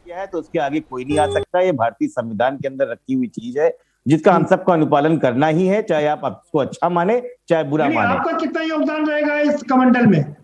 है तो उसके आगे कोई नहीं आ सकता। ये भारतीय संविधान के अंदर रखी हुई चीज है जिसका हम सबको अनुपालन करना ही है, चाहे आप उसको अच्छा माने चाहे बुरा माने। आपका कितना योगदान रहेगा इस कमंडल में?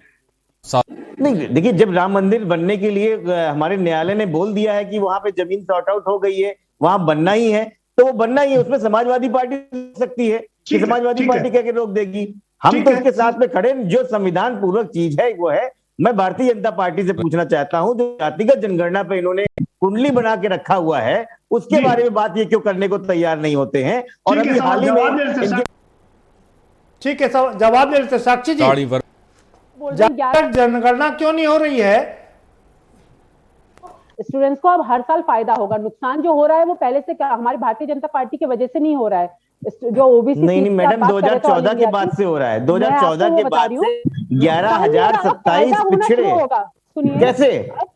नहीं देखिए, जब राम मंदिर बनने के लिए हमारे न्यायालय ने बोल दिया है कि वहां पे जमीन सॉर्ट आउट हो गई है, वहां बनना ही है तो वो बनना ही है। उसमें समाजवादी पार्टी सकती है कि समाजवादी पार्टी कह के रोक देगी। हम तो उसके साथ में खड़े। जो संविधान पूर्वक चीज है वो है। मैं भारतीय जनता पार्टी से पूछना चाहता हूं, जो जातिगत जनगणना पे इन्होंने कुंडली बना के रखा हुआ है उसके बारे में बात ये क्यों करने को तैयार नहीं होते हैं? और अभी हाल ही में ठीक है जवाब दे रहे साक्षी जी, जनगणना क्यों नहीं हो रही है? स्टूडेंट्स को अब हर साल फायदा होगा। नुकसान जो हो रहा है वो पहले से क्या हमारी भारतीय जनता पार्टी की वजह से नहीं हो रहा है। जो ओबीसी नहीं मैडम 2014 के बाद से हो रहा है। 2014 के बाद से 11,027 पिछड़े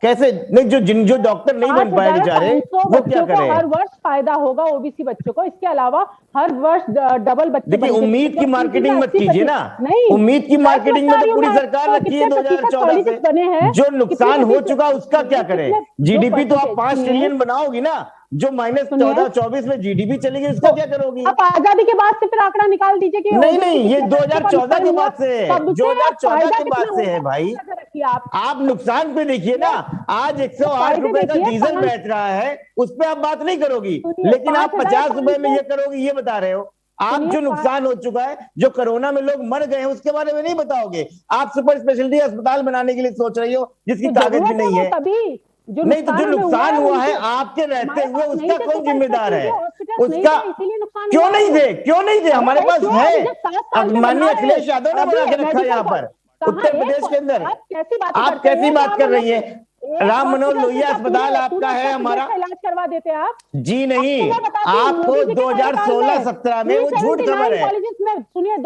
कैसे नहीं जो डॉक्टर नहीं बन पाए बेचारे वो क्या करें? हर वर्ष फायदा होगा ओबीसी बच्चों को। इसके अलावा हर वर्ष डबल बच्चे। देखिए उम्मीद की मार्केटिंग मत कीजिए ना। उम्मीद की मार्केटिंग में तो पूरी सरकार रखी है 2014 से। जो नुकसान हो चुका उसका क्या करें? जीडीपी तो आप 5 ट्रिलियन बनाओगी ना, जो -14-24 में जीडीपी चलेगी उसका क्या करोगी? आप आजादी के बाद से फिर आंकड़ा निकाल दीजिए कि नहीं ये 2014 के बाद से है। 2014 के बाद से है भाई। कि आप नुकसान पे देखिए ना, आज 108 रुपए का डीजल बैठ रहा है, उस पे आप बात नहीं करोगी, लेकिन आप 50 रुपए में ये करोगी, ये बता रहे हो। आप जो नुकसान हो चुका है, जो कोरोना में लोग मर गए हैं, उसके बारे में नहीं बताओगे। आप सुपर स्पेशलिटी अस्पताल बनाने के लिए सोच रही हो, जिसकी ताकत भी नहीं है। नहीं तो जो नुकसान हुआ है आपके रहते हुए, उसका कौन जिम्मेदार है? उसका क्यों नहीं थे? हमारे पास है, माननीय अखिलेश यादव ने बना के रखा यहाँ पर उत्तर प्रदेश के अंदर। आप कैसी बात कर रही है? राम मनोहर लोहिया अस्पताल आपका है, हमारा इलाज करवा देते आप जी नहीं। आपको 2016-17 में वो झूठ खबर है।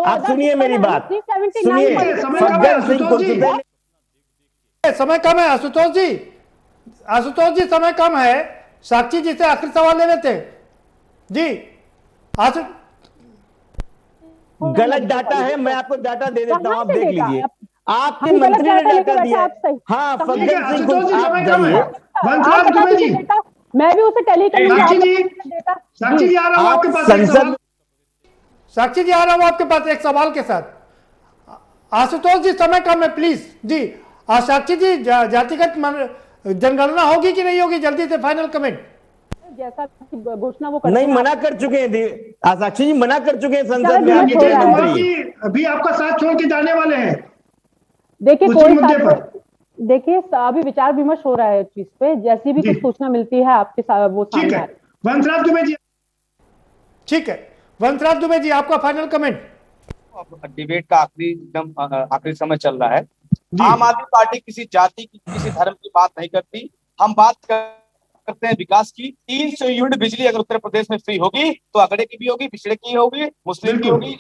आप सुनिए मेरी बात, सुनिए। समय कम है आशुतोष जी, समय कम है। साक्षी जी से आखिरी सवाल ले लेते जी। गलत डाटा है, मैं आपको डाटा दे देता हूँ, आप देख लीजिए। आपके मंत्री ने डाटा दिया। हाँ, फग्गन सिंह को आप जाइए। मैं भी उसे साक्षी जी आ रहा हूँ आपके पास एक सवाल। साक्षी जी आ रहा हूँ आपके पास एक सवाल के साथ। आशुतोष जी समय कम है प्लीज जी। साक्षी जी, जातिगत जनगणना होगी कि नहीं होगी, जल्दी से फाइनल कमेंट। जैसा घोषणा वो नहीं, मना कर चुके हैं साक्षी जी, मना कर चुके हैं संसद में। अभी आपका साथ छोड़ के जाने वाले हैं। देखिए देखिए अभी विचार विमर्श हो रहा है इस चीज पे, जैसी भी कुछ सूचना मिलती है आपके साथ वो सामने आ रही है। वंशराज दुबे जी, ठीक है, वंशराज दुबे जी आपका फाइनल कमेंट। डिबेट का आखिरी समय चल रहा है। आम आदमी पार्टी किसी जाति की, किसी धर्म की बात नहीं करती। हम बात करते हैं विकास की। 300 यूनिट बिजली अगर उत्तर प्रदेश में फ्री होगी तो अगड़े की भी होगी, पिछड़े की होगी, मुस्लिम की होगी,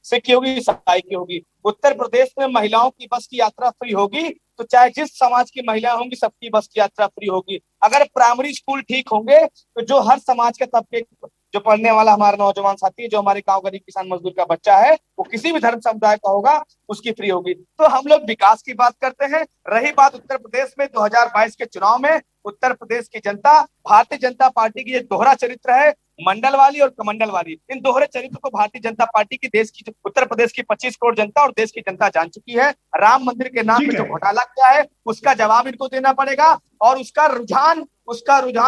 सिख की होगी, ईसाई की होगी। उत्तर प्रदेश में महिलाओं की बस की यात्रा फ्री होगी तो चाहे जिस समाज की महिलाएं होंगी सबकी बस की यात्रा फ्री होगी। अगर प्राइमरी स्कूल ठीक होंगे तो जो हर समाज के तबके जो पढ़ने वाला हमारा नौजवान साथी है, जो हमारे गांव गरीब किसान मजदूर का बच्चा है, वो किसी भी धर्म समुदाय का होगा, उसकी फ्री होगी। तो हम लोग विकास की बात करते हैं। रही बात उत्तर प्रदेश में 2022 के चुनाव में, उत्तर प्रदेश की जनता भारतीय जनता पार्टी की ये दोहरा चरित्र है, मंडल वाली और कमंडल वाली, इन दोहरे चरित्र को भारतीय जनता पार्टी की देश की उत्तर प्रदेश की 25 करोड़ जनता और देश की जनता जान चुकी है। राम मंदिर के नाम पे जो घोटाला किया है उसका जवाब इनको देना पड़ेगा। और उसका रुझान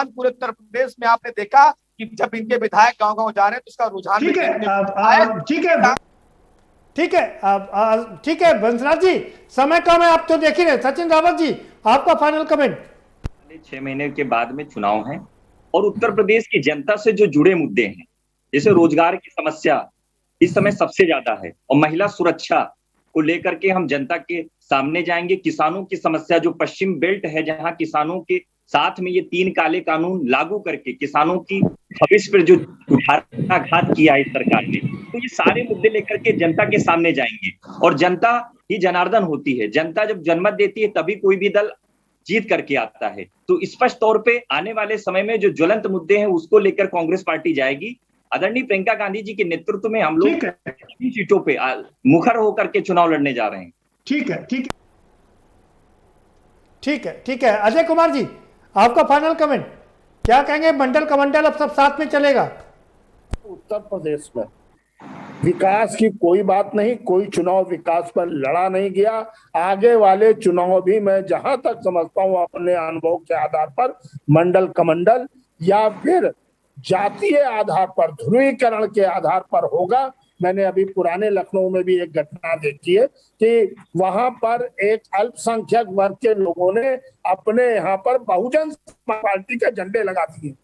पूरे उत्तर प्रदेश में आपने देखा कि जब इनके विधायक गांव-गांव जा रहे हैं तो उसका रुझान ठीक है वंशराज जी, समय कम है, आप तो देख ही रहे। सचिन रावत जी आपका फाइनल कमेंट। 6 महीने के बाद में चुनाव है और उत्तर प्रदेश की जनता से जो जुड़े मुद्दे हैं, जैसे रोजगार की समस्या इस समय सबसे ज्यादा है और महिला सुरक्षा को लेकर के हम जनता के सामने जाएंगे। किसानों की समस्या, जो पश्चिम बेल्ट है जहां किसानों के साथ में ये 3 काले कानून लागू करके किसानों की भविष्य पर जो कुठाराघात किया है सरकार ने, तो ये सारे मुद्दे लेकर के जनता के सामने जाएंगे। और जनता ही जनार्दन होती है, जनता जब जनमत देती है तभी कोई भी दल जीत करके आता है। तो स्पष्ट तौर पे आने वाले समय में जो ज्वलंत मुद्दे हैं उसको लेकर कांग्रेस पार्टी जाएगी। आदरणीय प्रियंका गांधी जी के नेतृत्व में हम लोग सभी सीटों पे मुखर होकर के चुनाव लड़ने जा रहे हैं। ठीक है अजय कुमार जी आपका फाइनल कमेंट, क्या कहेंगे? मंडल कमंडल अब सब साथ में चलेगा उत्तर प्रदेश में? विकास की कोई बात नहीं, कोई चुनाव विकास पर लड़ा नहीं गया। आगे वाले चुनाव भी मैं जहां तक समझता हूं अपने अनुभव के आधार पर मंडल कमंडल या फिर जातीय आधार पर, ध्रुवीकरण के आधार पर होगा। मैंने अभी पुराने लखनऊ में भी एक घटना देखी है कि वहां पर एक अल्पसंख्यक वर्ग के लोगों ने अपने यहाँ पर बहुजन समाज पार्टी के झंडे लगा दिए।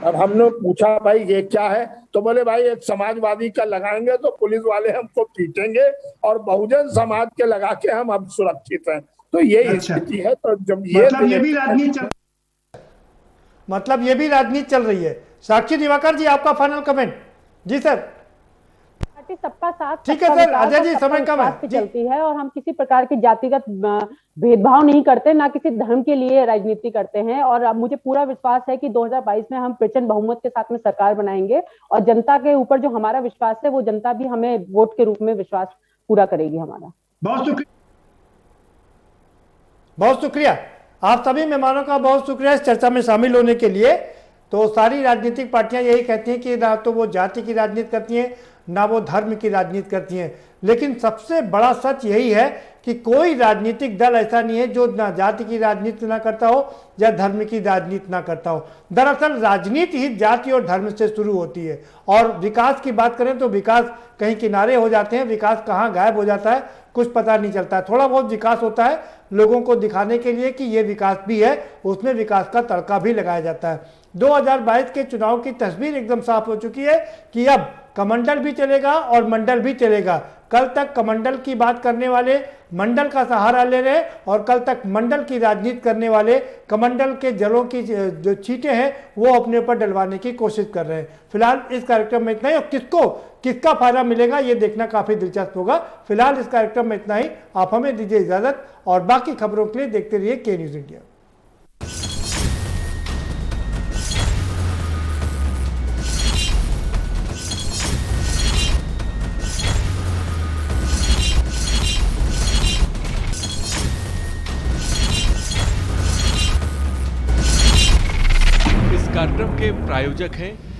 अब हमने पूछा भाई ये क्या है, तो बोले भाई एक समाजवादी का लगाएंगे तो पुलिस वाले हमको पीटेंगे और बहुजन समाज के लगा के हम अब सुरक्षित हैं। तो ये स्थिति है। तो जब ये भी राजनीति चल रही है। साक्षी दिवाकर जी आपका फाइनल कमेंट। जी सर। सबका साथ, ठीक है सर। अजय जी समय कम है, चलती है और हम किसी प्रकार की जातिगत भेदभाव नहीं करते, ना किसी धर्म के लिए राजनीति करते हैं। और अब मुझे पूरा विश्वास है कि 2022 में हम प्रचंड बहुमत के साथ में सरकार बनाएंगे और जनता के ऊपर जो हमारा विश्वास है वो जनता भी हमें वोट के रूप में विश्वास पूरा करेगी हमारा। बहुत शुक्रिया आप सभी मेहमानों का, बहुत शुक्रिया इस चर्चा में शामिल होने के लिए। तो सारी राजनीतिक पार्टियां यही कहती हैं कि ना तो वो जाति की राजनीति करती हैं, ना वो धर्म की राजनीति करती हैं। लेकिन सबसे बड़ा सच यही है कि कोई राजनीतिक दल ऐसा नहीं है जो ना जाति की राजनीति ना करता हो या धर्म की राजनीति ना करता हो। दरअसल राजनीति ही जाति और धर्म से शुरू होती है। और विकास की बात करें तो विकास कहीं किनारे हो जाते हैं, विकास कहाँ गायब हो जाता है कुछ पता नहीं चलता है। थोड़ा बहुत विकास होता है लोगों को दिखाने के लिए कि ये विकास भी है, उसमें विकास का तड़का भी लगाया जाता है। 2022 के चुनाव की तस्वीर एकदम साफ हो चुकी है कि अब कमंडल भी चलेगा और मंडल भी चलेगा। कल तक कमंडल की बात करने वाले मंडल का सहारा ले रहे और कल तक मंडल की राजनीति करने वाले कमंडल के जलों की जो छींटे हैं वो अपने ऊपर डलवाने की कोशिश कर रहे हैं। फिलहाल इस कार्यक्रम में इतना ही, और किसका फायदा मिलेगा ये देखना काफी दिलचस्प होगा। फिलहाल इस कार्यक्रम में इतना ही, आप हमें दीजिए इजाजत और बाकी खबरों के लिए देखते रहिए के न्यूज इंडिया। कार्यक्रम के प्रायोजक हैं